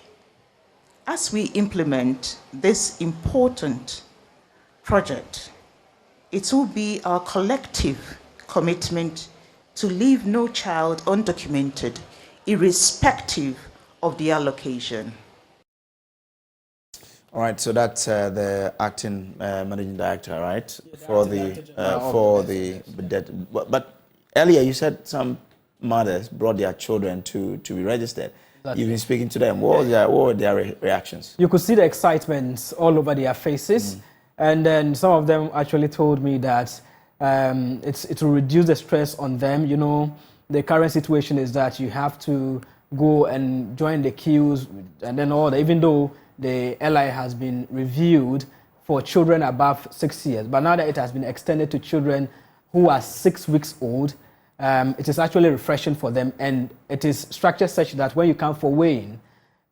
As we implement this important project, it will be our collective commitment to leave no child undocumented, irrespective of their location. All right, so that's the acting managing director, right? For the but earlier you said some mothers brought their children to be registered. Exactly. You've been speaking to them. What were their reactions? You could see the excitement all over their faces, and then some of them actually told me that it will reduce the stress on them. You know, the current situation is that you have to go and join the queues and then all that, even though the LI has been reviewed for children above 6 years. But now that it has been extended to children who are 6 weeks old, it is actually refreshing for them. And it is structured such that when you come for weighing,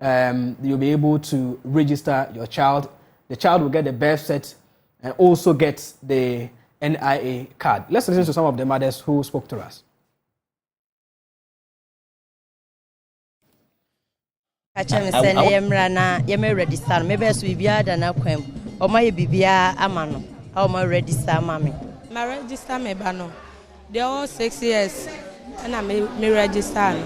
you'll be able to register your child. The child will get the birth cert and also get the NIA card. Let's listen to some of the mothers who spoke to us. Achame sene yemra na yeme register me be so bibia da na kwam o ma ye bibia ama no o ma register ma me ma register me ba no they all 6 years na me register no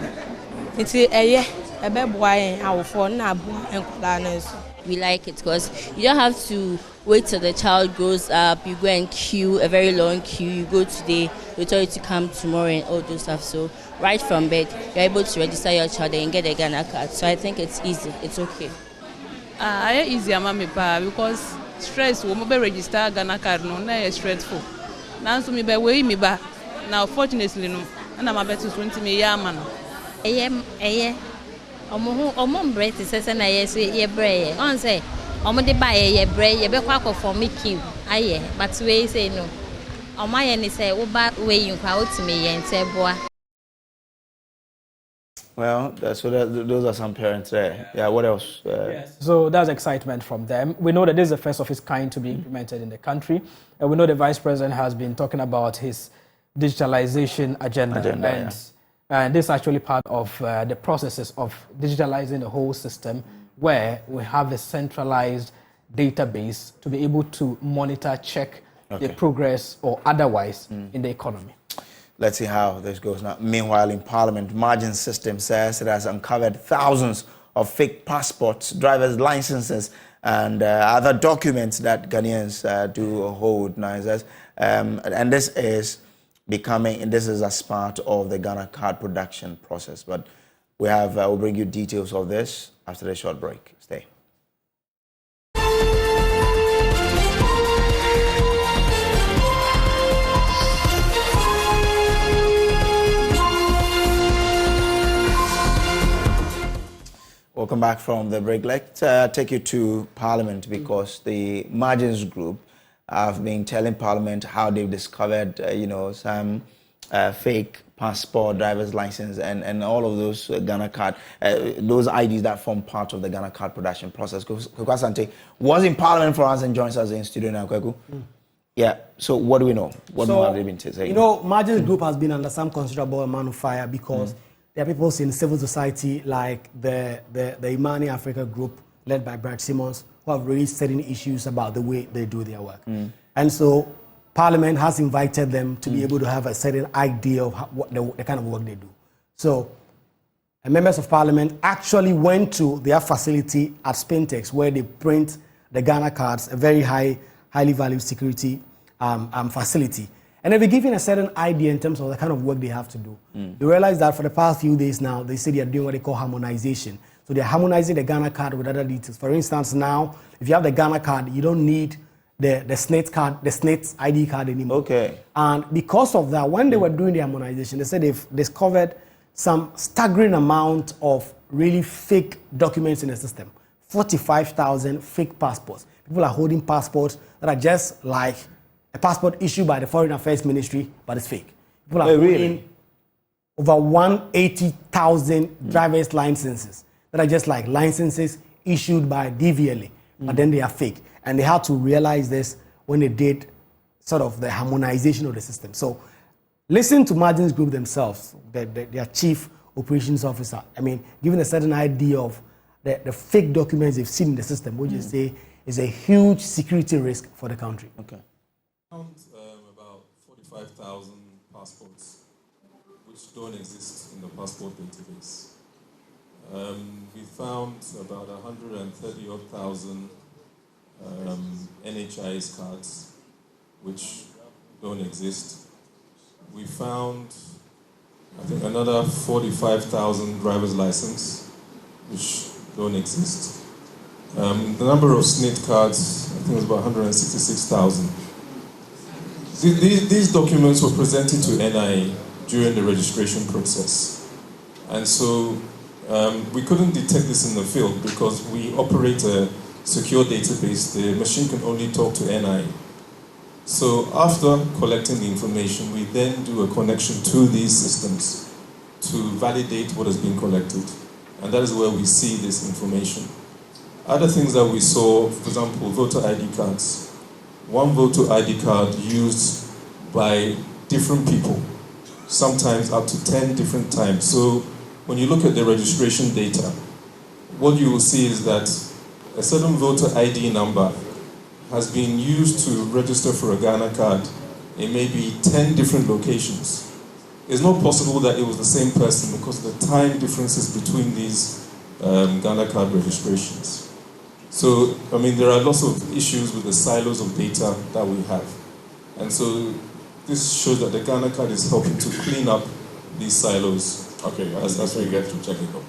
nti eye ebe boa yen awofo na abo enkola na so. We like it because you don't have to wait till the child grows up. You go and queue, a very long queue. You go today, they tell you to come tomorrow and all those stuff. So right from bed, you're able to register your child and get a Ghana card. So I think it's easy. It's okay. I easy mami pa because stress we be register Ghana card no na stressful. Now so me be we me ba. Now fortunately no, na ma better 20 me ya ma no. Eye. Omo mbrete sese na yeso ye breye on say omo de ba ye breye ye be kwa for me queue aye but we say no omo ye ni say wo ba we yin kwa otime ye nte boa. Well, those are some parents there. Yeah, what else? Yes. So that's excitement from them. We know that this is the first of its kind to be implemented in the country. And we know the Vice President has been talking about his digitalization agenda. And this is actually part of the processes of digitalizing the whole system, where we have a centralized database to be able to monitor, check the progress or otherwise in the economy. Let's see how this goes now. Meanwhile, in Parliament, Margin System says it has uncovered thousands of fake passports, driver's licenses, and other documents that Ghanaians do hold. And this is as part of the Ghana card production process. But we'll bring you details of this after the short break. Stay. Welcome back from the break. Let's take you to Parliament because the Margins Group have been telling Parliament how they've discovered, some fake passport, driver's license, and all of those Ghana card, those IDs that form part of the Ghana card production process. Kweku Asante was in Parliament for us and joins us in studio now, Kweku. Yeah, so what do we know? What more have they been saying? You know, Margins Group has been under some considerable amount of fire because there are people in civil society like the Imani Africa Group, led by Brad Simmons, who have raised certain issues about the way they do their work. And so Parliament has invited them to be able to have a certain idea of what the kind of work they do. So members of Parliament actually went to their facility at Spintex where they print the Ghana cards, a very highly valued security facility. And they've been given a certain idea in terms of the kind of work they have to do. You realize that for the past few days now, they say they are doing what they call harmonization. So they're harmonizing the Ghana card with other details. For instance, now, if you have the Ghana card, you don't need the SNET card, the SNET ID card anymore. Okay. And because of that, when they were doing the harmonization, they said they've discovered some staggering amount of really fake documents in the system. 45,000 fake passports. People are holding passports that are just like a passport issued by the Foreign Affairs Ministry, but it's fake. People are holding over 180,000 driver's licenses that are just like licenses issued by DVLA, but then they are fake. And they had to realize this when they did sort of the harmonization of the system. So listen to Margins Group themselves, their chief operations officer. I mean, given a certain idea of the fake documents they've seen in the system, which you say is a huge security risk for the country. Okay. Found about 45,000 passports which don't exist in the passport database. We found about 130,000 NHIS cards which don't exist. We found, I think, another 45,000 driver's license which don't exist. The number of SNIT cards, I think it was about 166,000. These documents were presented to NIA during the registration process. And so we couldn't detect this in the field because we operate a secure database. The machine can only talk to NIA. So after collecting the information, we then do a connection to these systems to validate what has been collected. And that is where we see this information. Other things that we saw, for example, voter ID cards. One voter ID card used by different people, sometimes up to 10 different times. So when you look at the registration data, what you will see is that a certain voter ID number has been used to register for a Ghana card in maybe 10 different locations. It's not possible that it was the same person because of the time differences between these Ghana card registrations. So, I mean, there are lots of issues with the silos of data that we have. And so this shows that the Ghana card is helping to clean up these silos. Okay, as we get to technical.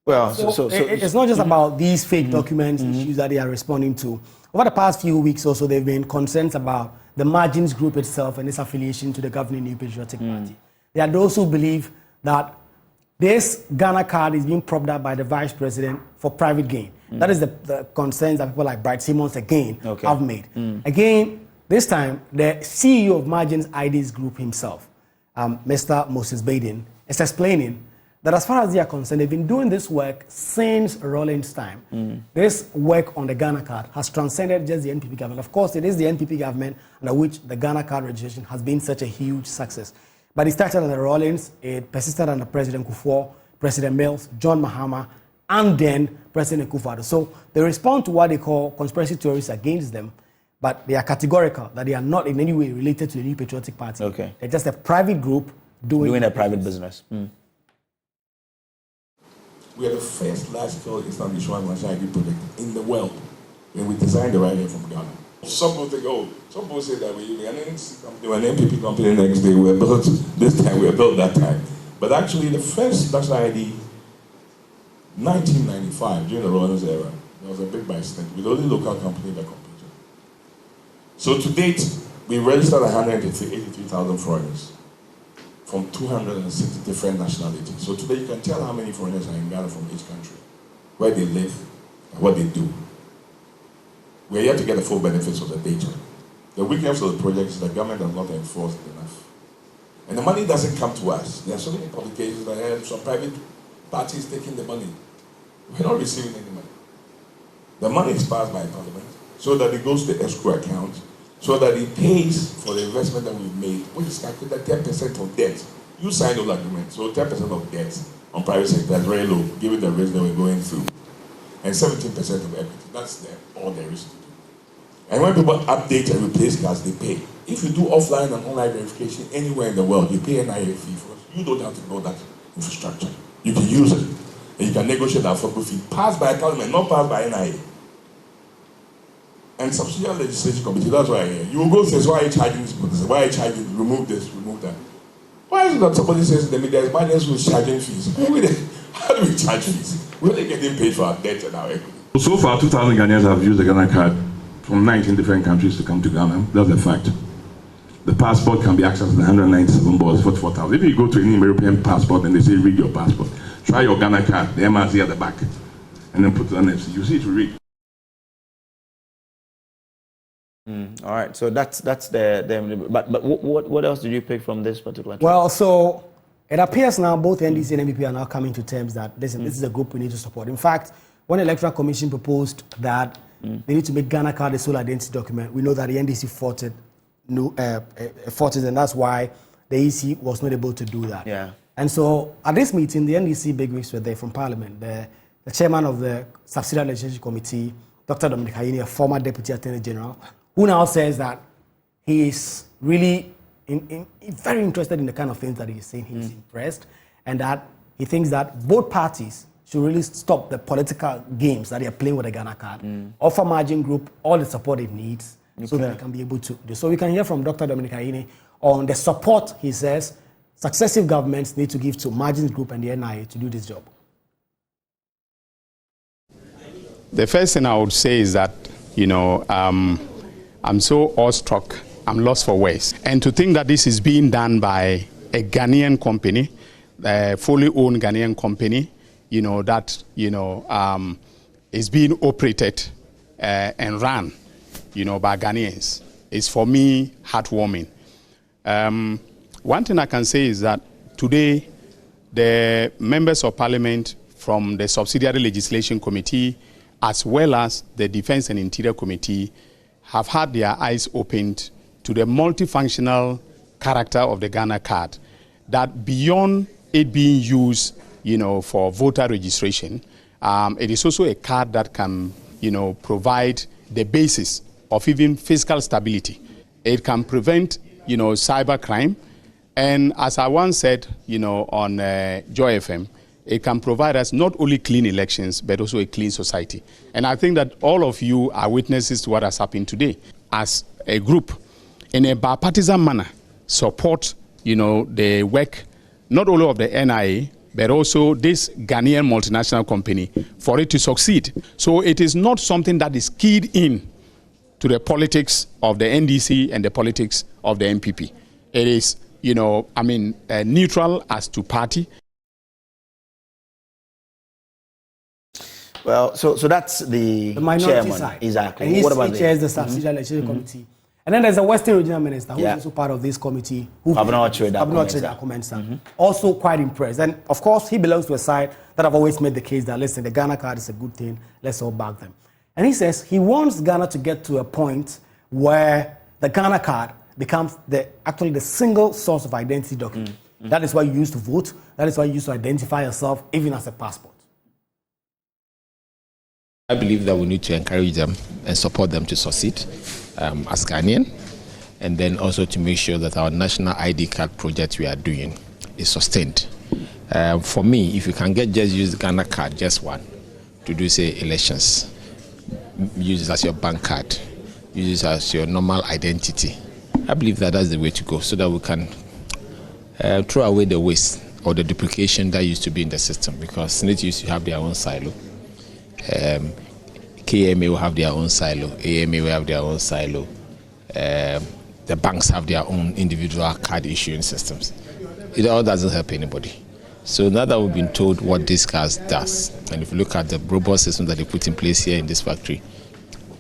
Well, so it's not just about these fake documents issues that they are responding to. Over the past few weeks also, there have been concerns about the Margins Group itself and its affiliation to the governing New Patriotic Party. There are those who believe that this Ghana card is being propped up by the vice president for private gain. That is the concerns that people like Bright Simmons again have made. Again, this time, the CEO of Margins IDs Group himself, Mr. Moses Baden, is explaining that as far as they are concerned, they've been doing this work since Rawlings' time. This work on the Ghana card has transcended just the NPP government. Of course, it is the NPP government under which the Ghana card registration has been such a huge success. But it started under Rawlings, it persisted under President Kufuor, President Mills, John Mahama, and then President Akufo-Addo. So they respond to what they call conspiracy theories against them, but they are categorical that they are not in any way related to the New Patriotic Party. They're just a private group doing a private business. We are the first large-scale establishment national ID project in the world, and we designed the right here from Ghana. Some people think, some people say that we were an NC company, an NPP company the next day, we were built this time, we were built that time. But actually, the first national ID, 1995, during the Rawlings era, there was a big by stint with the only local company that competed. So to date, we registered 183,000 foreigners from 260 different nationalities. So today you can tell how many foreigners are in Ghana from each country, where they live, and what they do. we're yet to get the full benefits of the data. The weakness of the project is the government has not enforced enough. And the money doesn't come to us. There are so many publications that have some private parties taking the money. We're not receiving any money. The money is passed by Parliament so that it goes to the escrow account, so that it pays for the investment that we've made, which is calculated 10% of debt. You signed all agreements, so 10% of debt on private sector is very low, given the risk that we're going through. And 17% of equity, that's all there is to do. And when people update and replace cards, they pay. If you do offline and online verification anywhere in the world, you pay an NIA fee for it. You don't have to build that infrastructure. You can use it. And you can negotiate that affordable fee. Passed by Parliament, not passed by NIA. And subsidiary legislation committee, that's why I hear. You will go say, why are you charging this? Why are you charging? Remove this, remove that. Why is it that somebody says to them, there's miners who is charging fees? How do we charge fees? We're only getting paid for our debt and our equity. So far, 2,000 Ghanaians have used the Ghana card from 19 different countries to come to Ghana. That's a fact. The passport can be accessed in 197 balls for 4,000. If you go to any European passport and they say, read your passport, try your Ghana card, the MRC at the back, and then put it on FC. You see it to read. All right, so that's the but what else did you pick from this particular? Well, so it appears now both NDC and MPP are now coming to terms that listen, this is a group we need to support. In fact, when the Electoral Commission proposed that they need to make Ghana card a sole identity document, we know that the NDC fought it, and that's why the EC was not able to do that. Yeah. And so at this meeting, the NDC bigwigs were there from Parliament. The chairman of the Subsidiary Legislation Committee, Dr. Dominic Hayini, a former Deputy Attorney General, who now says that he is really very interested in the kind of things that he's saying. He's impressed, and that he thinks that both parties should really stop the political games that they are playing with the Ghana card, offer margin group all the support it needs so that they can be able to do. So we can hear from Dr. Dominic Hayini on the support, he says, successive governments need to give to margin group and the NIA to do this job. The first thing I would say is that, I'm so awestruck, I'm lost for words. And to think that this is being done by a Ghanaian company, a fully owned Ghanaian company, that, is being operated and run, by Ghanaians, is for me heartwarming. One thing I can say is that today, the members of Parliament from the Subsidiary Legislation Committee, as well as the Defence and Interior Committee, have had their eyes opened to the multifunctional character of the Ghana card, that beyond it being used, for voter registration, it is also a card that can, provide the basis of even fiscal stability. It can prevent, cyber crime, and as I once said, on Joy FM, it can provide us not only clean elections, but also a clean society. And I think that all of you are witnesses to what has happened today. As a group, in a bipartisan manner, support, the work, not only of the NIA, but also this Ghanaian multinational company for it to succeed. So it is not something that is keyed in to the politics of the NDC and the politics of the MPP. It is, neutral as to party. Well, so that's the minority chairman. Side. Exactly. And what about he chairs the Subsidiary Legislation Committee. And then there's a Western Regional Minister who is also part of this committee. Also quite impressed. And of course, he belongs to a side that have always made the case that, listen, the Ghana card is a good thing. Let's all back them. And he says he wants Ghana to get to a point where the Ghana card becomes actually the single source of identity document. That is why you use to vote. That is why you use to identify yourself, even as a passport. I believe that we need to encourage them and support them to succeed as Ghanaian, and then also to make sure that our national ID card project we are doing is sustained. For me, if you can use the Ghana card, just one, to do, say, elections, use it as your bank card, use it as your normal identity, I believe that that's the way to go, so that we can throw away the waste or the duplication that used to be in the system, because Senate used to have their own silo. KMA will have their own silo, AMA will have their own silo, the banks have their own individual card issuing systems. It all doesn't help anybody. So now that we've been told what this card does, and if you look at the robust system that they put in place here in this factory,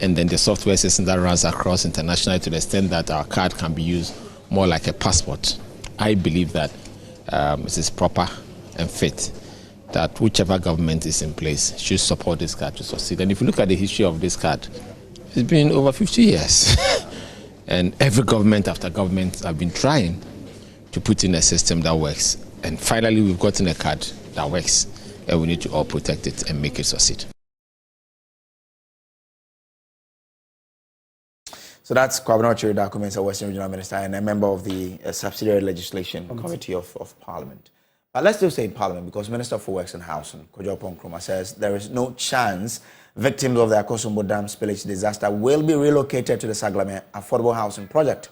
and then the software system that runs across internationally to the extent that our card can be used more like a passport. I believe that it is proper and fit that whichever government is in place should support this card to succeed. And if you look at the history of this card, it's been over 50 years. And every government after government have been trying to put in a system that works. And finally, we've gotten a card that works. And we need to all protect it and make it succeed. So that's Kwabena Okyere Dakumeh, Western Regional Minister and a member of the Subsidiary Legislation Committee of Parliament. But let's still say in Parliament, because Minister for Works and Housing, Kojo Nkrumah, says there is no chance victims of the Akosombo Dam spillage disaster will be relocated to the Saglame Affordable Housing Project.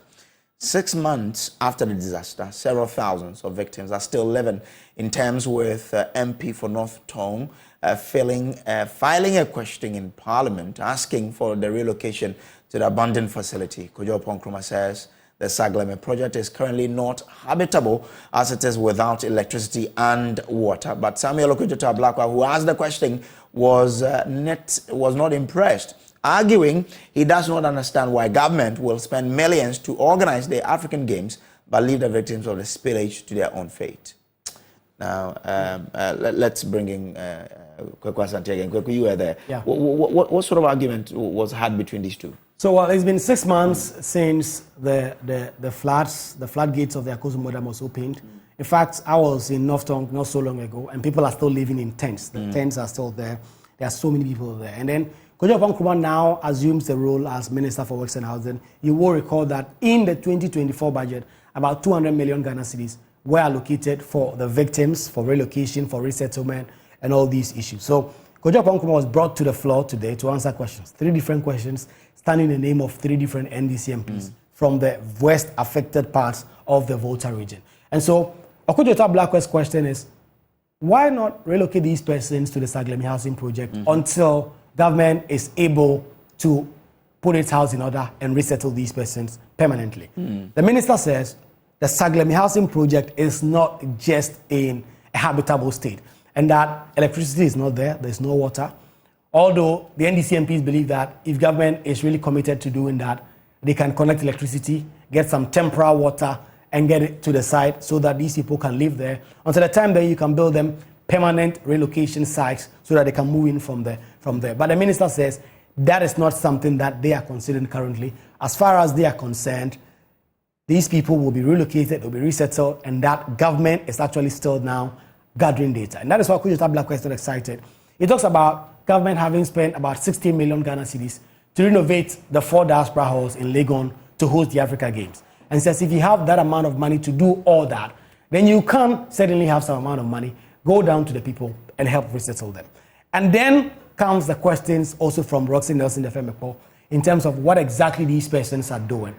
6 months after the disaster, several thousands of victims are still living in terms with MP for North Tongue filing a question in Parliament asking for the relocation to the abandoned facility. Kojo Nkrumah says the Saglame project is currently not habitable as it is without electricity and water. But Samuel Okudjota Blakwa, who asked the question, was not impressed, arguing he does not understand why government will spend millions to organize the African Games but leave the victims of the spillage to their own fate. Now, let's bring in Kweku Asante again. Kweku, you were there. Yeah. What sort of argument was had between these two? So, well, it's been 6 months since the floodgates of the Akosombo Dam was opened. In fact, I was in North Tongue not so long ago, and people are still living in tents. The tents are still there. There are so many people there. And then Kojo Nkrumah now assumes the role as Minister for Works and Housing. You will recall that in the 2024 budget, about 200 million Ghana cedis were allocated for the victims, for relocation, for resettlement, and all these issues. So Kojo Nkrumah was brought to the floor today to answer questions. 3 different questions, standing in the name of 3 different NDC MPs from the worst affected parts of the Volta region. And so Okudjota Blakwa's question is, why not relocate these persons to the Saglame housing project until government is able to put its house in order and resettle these persons permanently? The minister says the Saglame housing project is not just in a habitable state, and that electricity is not there, there's no water. Although the NDC MPs believe that if government is really committed to doing that, they can connect electricity, get some temporary water, and get it to the site so that these people can live there. Until the time that you can build them permanent relocation sites so that they can move in from there. But the minister says that is not something that they are considering currently. As far as they are concerned, these people will be relocated, will be resettled, and that government is actually still now gathering data. And that is why Okudjota Blakwa is not excited. He talks about government having spent about 60 million Ghana cedis to renovate the 4 diaspora halls in Legon to host the Africa Games. And says if you have that amount of money to do all that, then you can certainly have some amount of money, go down to the people and help resettle them. And then comes the questions also from Roxy Nelson Defemepo in terms of what exactly these persons are doing.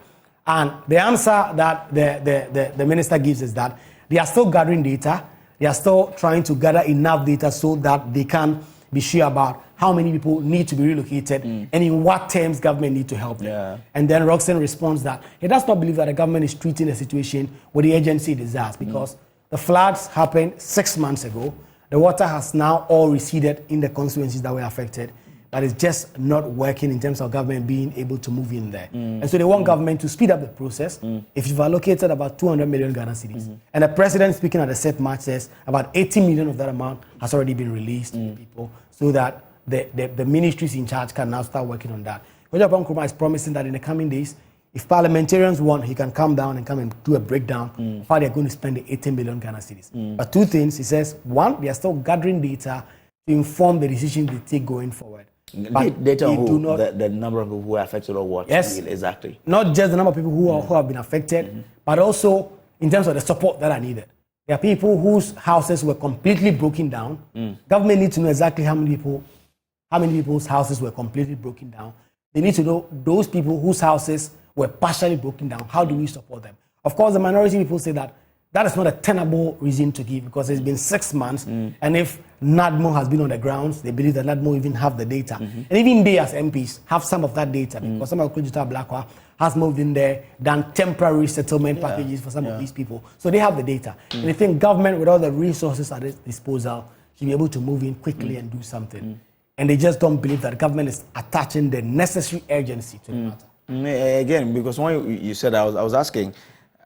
And the answer that the minister gives is that they are still gathering data, they are still trying to gather enough data so that they can be sure about how many people need to be relocated and in what terms government need to help them. And then Roxanne responds that he does not believe that the government is treating the situation with the urgency it deserves because the floods happened 6 months ago. The water has now all receded in the constituencies that were affected, but it's just not working in terms of government being able to move in there. And so they want government to speed up the process. If you've allocated about 200 million Ghana cedis, and the president speaking at the set match says about 80 million of that amount has already been released to the people so that the ministries in charge can now start working on that. Kojo Nkrumah is promising that in the coming days, if parliamentarians want, he can come down and come and do a breakdown of how they're going to spend the 18 billion Ghana cedis. But 2 things, he says, 1, they are still gathering data to inform the decisions they take going forward. Data on who? The number of people who are affected or what? Yes. Exactly. Not just the number of people who have been affected, but also in terms of the support that are needed. There are people whose houses were completely broken down. Government needs to know exactly how many people's houses were completely broken down. They need to know those people whose houses were partially broken down. How do we support them? Of course, the minority people say that that is not a tenable reason to give because it's been 6 months. And if NADMO has been on the grounds, they believe that NADMO even have the data. And even they as MPs have some of that data because some of Okudjota Blakwa has moved in there, done temporary settlement packages for some of these people. So they have the data. And they think government with all the resources at its disposal should be able to move in quickly and do something. and they just don't believe that the government is attaching the necessary urgency to the matter. Again, because when you said, I was asking,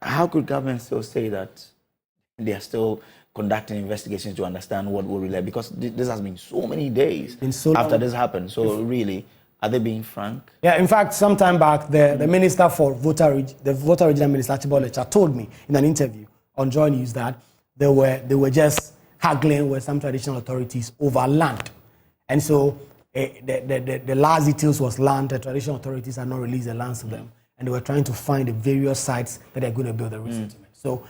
how could government still say that they are still conducting investigations to understand what will relate? Because this has been so many days after this happened. So really, are they being frank? Yeah, in fact, some time back, the Minister for Voter Regional Minister Chibolecha told me in an interview on Joy News that they were just haggling with some traditional authorities over land. And so the last details was land. The traditional authorities had not released the lands to them. And they were trying to find the various sites that they're going to build the resettlement. So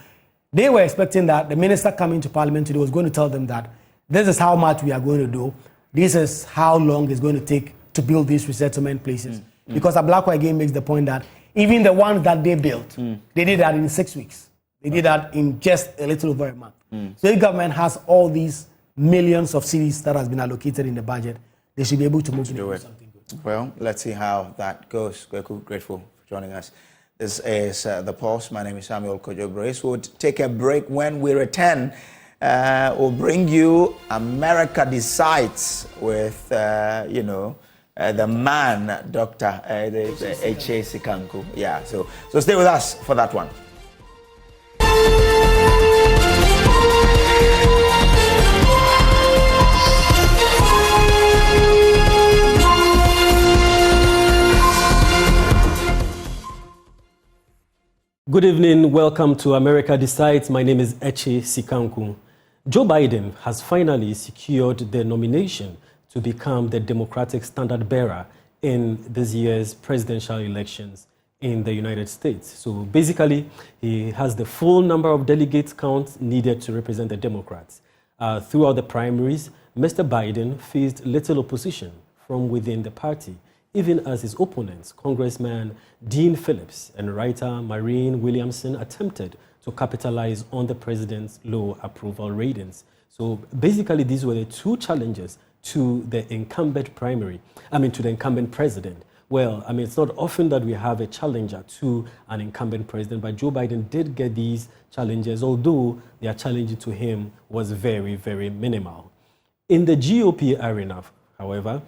they were expecting that the minister coming to Parliament today was going to tell them that this is how much we are going to do. This is how long it's going to take to build these resettlement places. Because Ablakwa again makes the point that even the ones that they built, they did that in 6 weeks. They did that in just a little over a month. So the government has all these millions of cities that has been allocated in the budget. They should be able to move to do something good. Well, let's see how that goes. Kweku, grateful for joining us. This is The Pulse. My name is Samuel Kojo Brace. We'll take a break. When we return, we'll bring you America Decides with, the man, Dr. H.A. Sikanku. Yeah, so stay with us for that one. Good evening, welcome to America Decides. My name is Eche Sikanku. Joe Biden has finally secured the nomination to become the Democratic standard bearer in this year's presidential elections in the United States. So basically, he has the full number of delegates count needed to represent the Democrats. Throughout the primaries, Mr. Biden faced little opposition from within the party, even as his opponents, Congressman Dean Phillips and writer Maureen Williamson, attempted to capitalize on the president's low approval ratings. So basically, these were the two challenges to the incumbent president. Well, it's not often that we have a challenger to an incumbent president, but Joe Biden did get these challenges, although their challenge to him was very, very minimal. In the GOP arena, however,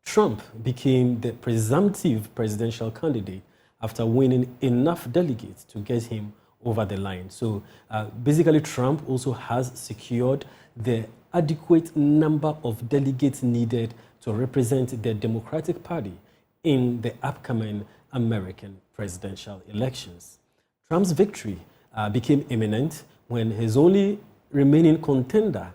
Trump became the presumptive presidential candidate after winning enough delegates to get him over the line. So basically, Trump also has secured the adequate number of delegates needed to represent the Democratic Party in the upcoming American presidential elections. Trump's victory became imminent when his only remaining contender,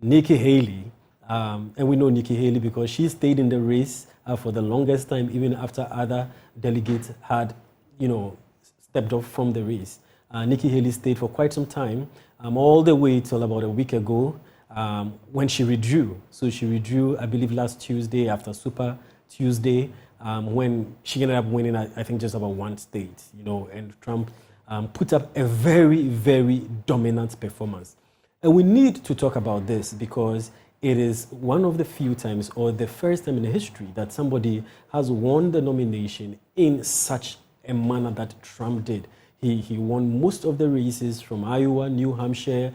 Nikki Haley, and we know Nikki Haley because she stayed in the race for the longest time, even after other delegates had, stepped off from the race. Nikki Haley stayed for quite some time, all the way till about a week ago, when she withdrew. So she withdrew, I believe, last Tuesday after Super Tuesday, when she ended up winning, I think, just about one state, and Trump put up a very, very dominant performance. And we need to talk about this because it is one of the few times, or the first time in history, that somebody has won the nomination in such a manner that Trump did. He won most of the races from Iowa, New Hampshire,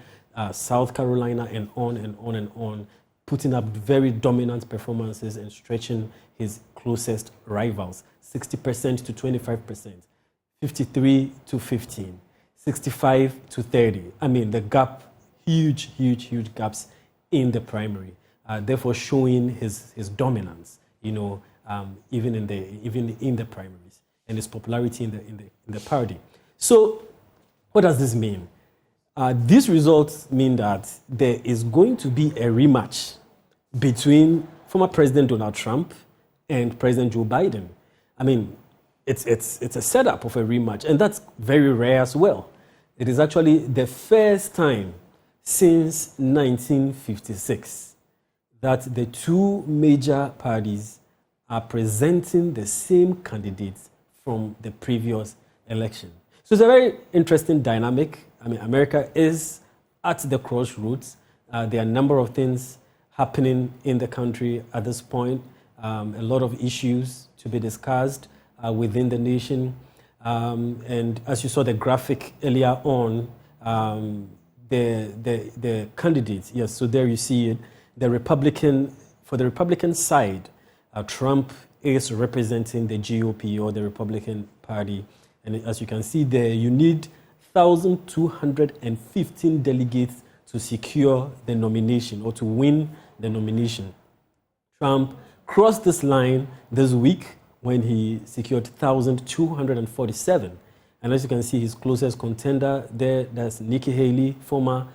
South Carolina, and on and on and on, putting up very dominant performances and stretching his closest rivals, 60% to 25%, 53 to 15, 65 to 30. The gap, huge gaps in the primary, therefore showing his dominance, even in the primaries, and his popularity in the party. So, what does this mean? These results mean that there is going to be a rematch between former President Donald Trump and President Joe Biden. It's a setup of a rematch, and that's very rare as well. It is actually the first time since 1956 that the two major parties are presenting the same candidates from the previous election. So it's a very interesting dynamic. America is at the crossroads. There are a number of things happening in the country at this point, a lot of issues to be discussed within the nation. And as you saw the graphic earlier on, the candidates, yes, so there you see it, the Republican for the Republican side, Trump is representing the GOP or the Republican Party. And as you can see there, you need 1,215 delegates to secure the nomination or to win the nomination. Trump crossed this line this week when he secured 1,247. And as you can see, his closest contender there, that's Nikki Haley, former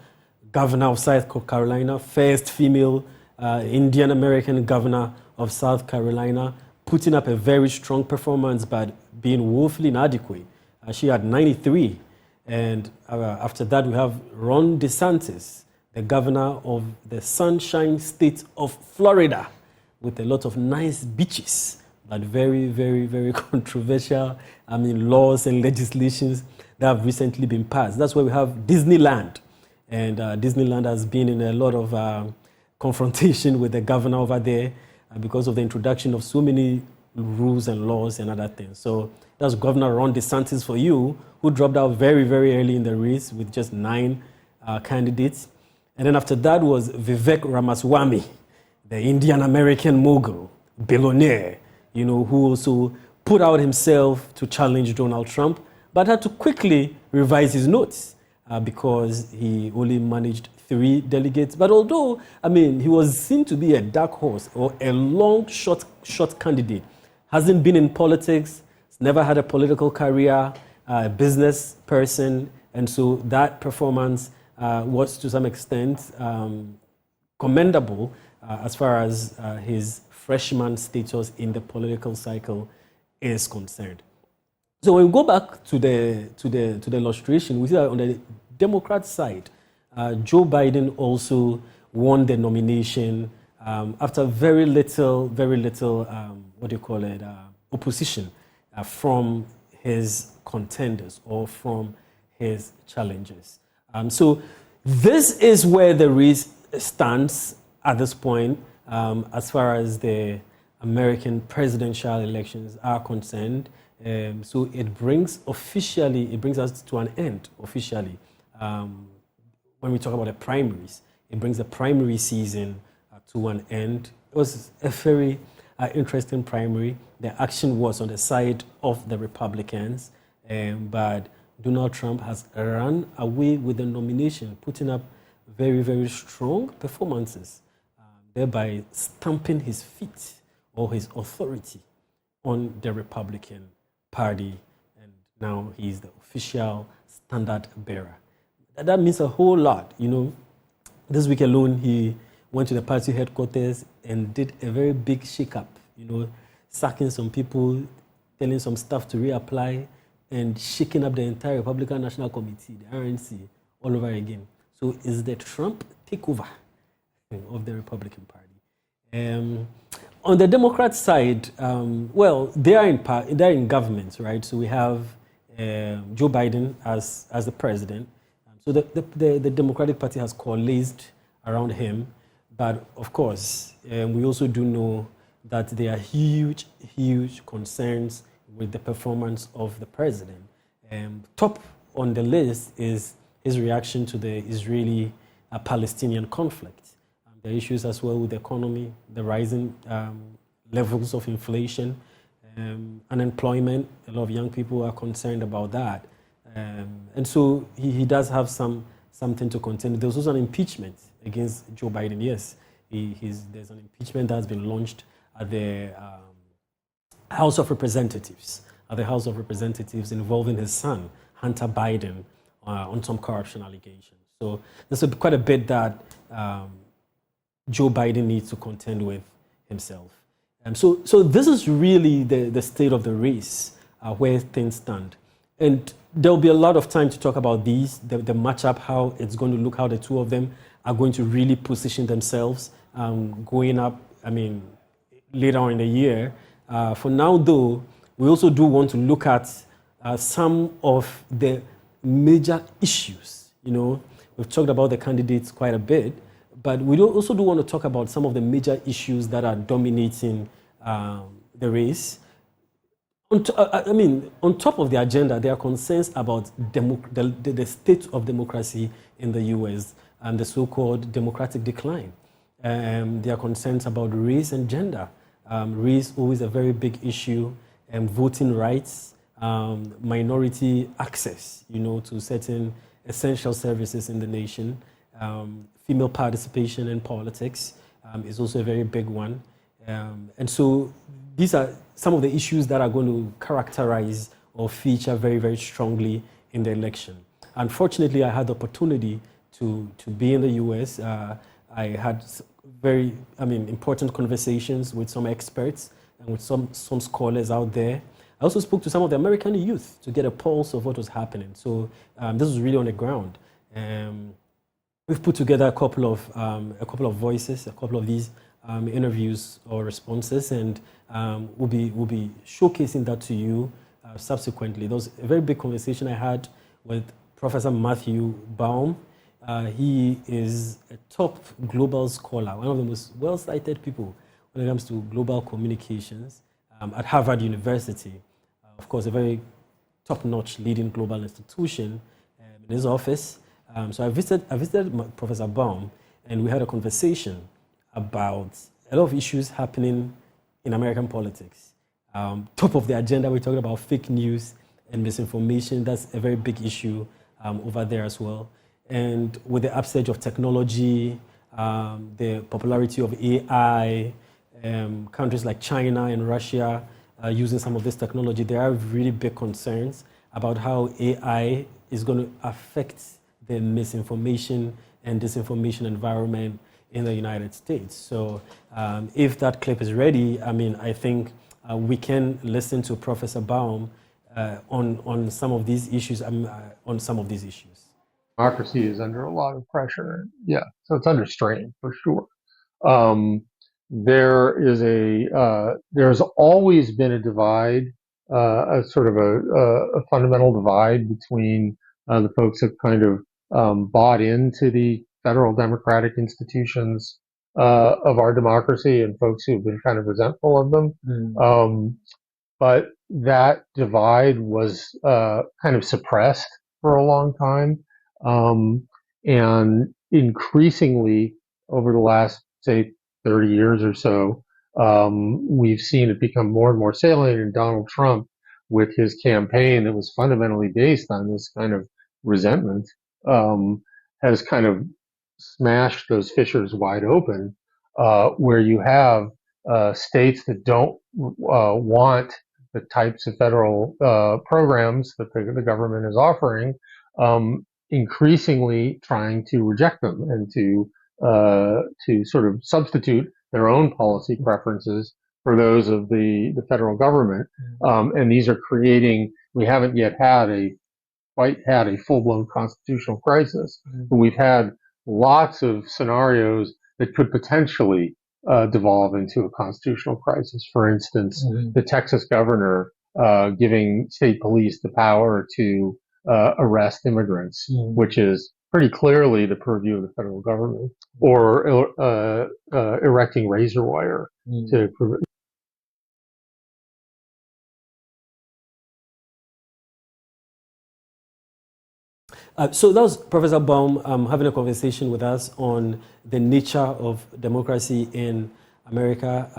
governor of South Carolina, first female Indian American governor of South Carolina, putting up a very strong performance but being woefully inadequate. She had 93. And after that, we have Ron DeSantis, the governor of the Sunshine State of Florida, with a lot of nice beaches, but very, very, very controversial, laws and legislations that have recently been passed. That's why we have Disneyland. And Disneyland has been in a lot of confrontation with the governor over there because of the introduction of so many rules and laws and other things. So that's Governor Ron DeSantis for you, who dropped out very, very early in the race with just 9 candidates. And then after that was Vivek Ramaswamy, the Indian American mogul, billionaire, who also put out himself to challenge Donald Trump, but had to quickly revise his notes because he only managed 3 delegates. But although, he was seen to be a dark horse or a long shot candidate, hasn't been in politics, never had a political career, a business person, and so that performance was to some extent commendable as far as his freshman status in the political cycle is concerned. So when we go back to the illustration, we see that on the Democrat side, Joe Biden also won the nomination after very little, opposition from his contenders or from his challengers. So this is where the race stands at this point as far as the American presidential elections are concerned. So it brings us to an end officially. When we talk about the primaries, it brings the primary season to an end. It was a very interesting primary. The action was on the side of the Republicans, but Donald Trump has run away with the nomination, putting up very, very strong performances, thereby stamping his feet or his authority on the Republican Party, and now he's the official standard bearer. That means a whole lot. This week alone, he went to the party headquarters and did a very big shake-up, sacking some people, telling some staff to reapply, and shaking up the entire Republican National Committee, the RNC, all over again. So it's the Trump takeover of the Republican Party. On the Democrat side, they are in government, right? So we have Joe Biden as the president. So the Democratic Party has coalesced around him. But of course, we also do know that there are huge, huge concerns with the performance of the president. Top on the list is his reaction to the Israeli-Palestinian conflict. The issues as well with the economy, the rising levels of inflation, unemployment. A lot of young people are concerned about that. And so he does have something to contend. There's also an impeachment against Joe Biden. Yes, there's an impeachment that has been launched at the House of Representatives. Involving his son, Hunter Biden, on some corruption allegations. So there's quite a bit that Joe Biden needs to contend with himself. So this is really the state of the race, where things stand. And there'll be a lot of time to talk about these, the matchup, how it's going to look, how the two of them are going to really position themselves going up, later on in the year. For now, though, we also do want to look at some of the major issues. We've talked about the candidates quite a bit, but we also do want to talk about some of the major issues that are dominating the race. On top of the agenda, there are concerns about the state of democracy in the U.S. and the so-called democratic decline. There are concerns about race and gender. Race always a very big issue, voting rights, minority access, to certain essential services in the nation. Female participation in politics is also a very big one. And so these are some of the issues that are going to characterize or feature very, very strongly in the election. Unfortunately, I had the opportunity to be in the US. I had very, important conversations with some experts and with some scholars out there. I also spoke to some of the American youth to get a pulse of what was happening. So this was really on the ground. We've put together a couple of voices, a couple of these interviews or responses, and we'll be showcasing that to you subsequently. There was a very big conversation I had with Professor Matthew Baum. He is a top global scholar, one of the most well-cited people when it comes to global communications at Harvard University. Of course, a very top-notch leading global institution in his office. So I visited Professor Baum, and we had a conversation about a lot of issues happening in American politics. Top of the agenda, we're talking about fake news and misinformation. That's a very big issue over there as well. And with the upsurge of technology, the popularity of AI, countries like China and Russia using some of this technology, there are really big concerns about how AI is going to affect the misinformation and disinformation environment in the United States. So if that clip is ready, I think we can listen to Professor Baum on some of these issues. Democracy is under a lot of pressure. Yeah, so it's under strain for sure. There's always been a divide, a sort of a fundamental divide between the folks that kind of bought into the federal democratic institutions of our democracy and folks who've been kind of resentful of them. But that divide was kind of suppressed for a long time. And increasingly over the last, say, 30 years or so, we've seen it become more and more salient, and Donald Trump, with his campaign that was fundamentally based on this kind of resentment, has kind of smashed those fissures wide open, where you have states that don't want the types of federal programs that the government is offering, increasingly trying to reject them and to sort of substitute their own policy preferences for those of the federal government. And these are creating, we haven't yet quite had a full-blown constitutional crisis, but we've had lots of scenarios that could potentially devolve into a constitutional crisis. For instance, the Texas governor giving state police the power to arrest immigrants, which is pretty clearly the purview of the federal government, or erecting razor wire to prevent. So that was Professor Baum having a conversation with us on the nature of democracy in America.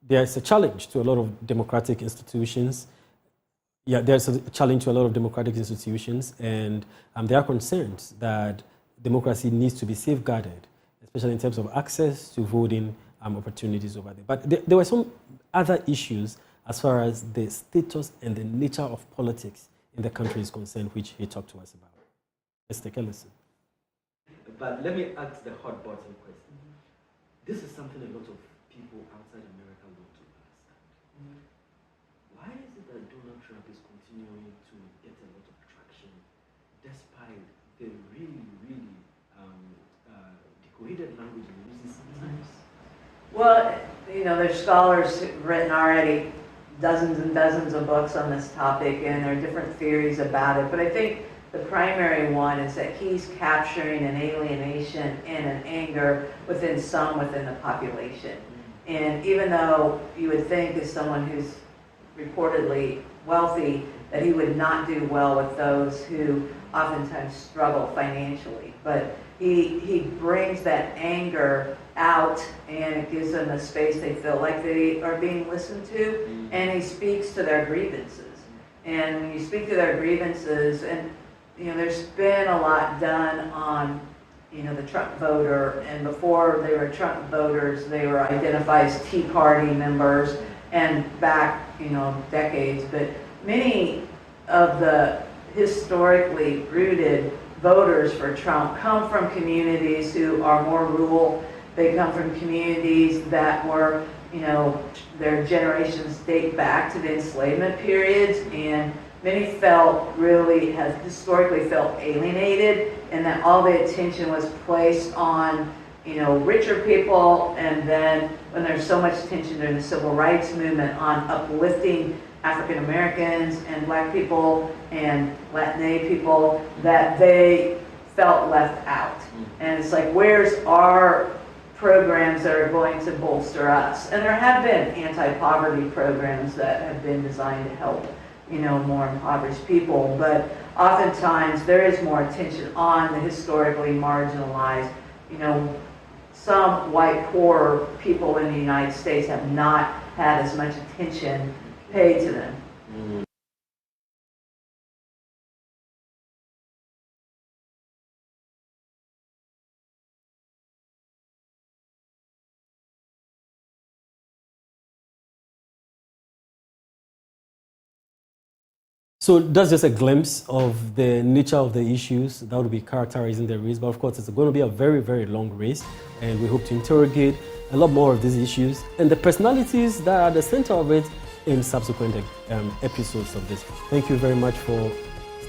There's a challenge to a lot of democratic institutions. Yeah, there's a challenge to a lot of democratic institutions, and there are concerns that democracy needs to be safeguarded, especially in terms of access to voting opportunities over there. But there were some other issues as far as the status and the nature of politics in the country is concerned, which he talked to us about. Let's take a listen. But let me ask the hot button question. This is something a lot of people outside America want to understand. Why is it that Donald Trump is continuing to get a lot of traction despite the really, really decorated language he uses sometimes? Well, there's scholars who've written already dozens and dozens of books on this topic, and there are different theories about it. But I think the primary one is that he's capturing an alienation and an anger within the population. And even though you would think as someone who's reportedly wealthy that he would not do well with those who oftentimes struggle financially, but he brings that anger out, and it gives them a space they feel like they are being listened to, and he speaks to their grievances. And when you speak to their grievances, and there's been a lot done on the Trump voter, and before they were Trump voters, they were identified as Tea Party members, and back decades. But many of the historically rooted voters for Trump come from communities who are more rural. They come from communities that were, their generations date back to the enslavement periods, and many have historically felt alienated, and that all the attention was placed on, richer people, and then when there's so much attention during the civil rights movement on uplifting African Americans and Black people and Latina people, that they felt left out. And it's like, where's our programs that are going to bolster us? And there have been anti-poverty programs that have been designed to help more impoverished people, but oftentimes there is more attention on the historically marginalized. Some white poor people in the United States have not had as much attention paid to them. So that's just a glimpse of the nature of the issues that would be characterizing the race. But of course, it's going to be a very, very long race. And we hope to interrogate a lot more of these issues and the personalities that are at the center of it in subsequent episodes of this. Thank you very much for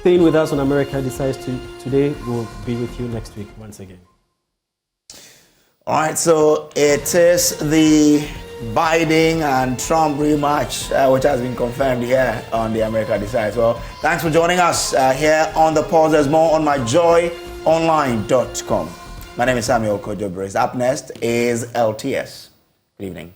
staying with us on America Decides today. We'll be with you next week once again. All right, so it is the Biden and Trump rematch, which has been confirmed here on the America Decides. Well, thanks for joining us here on The Pulse. There's more on myjoyonline.com. My name is Samuel Kojo Brace. Up next is LTS. Good evening.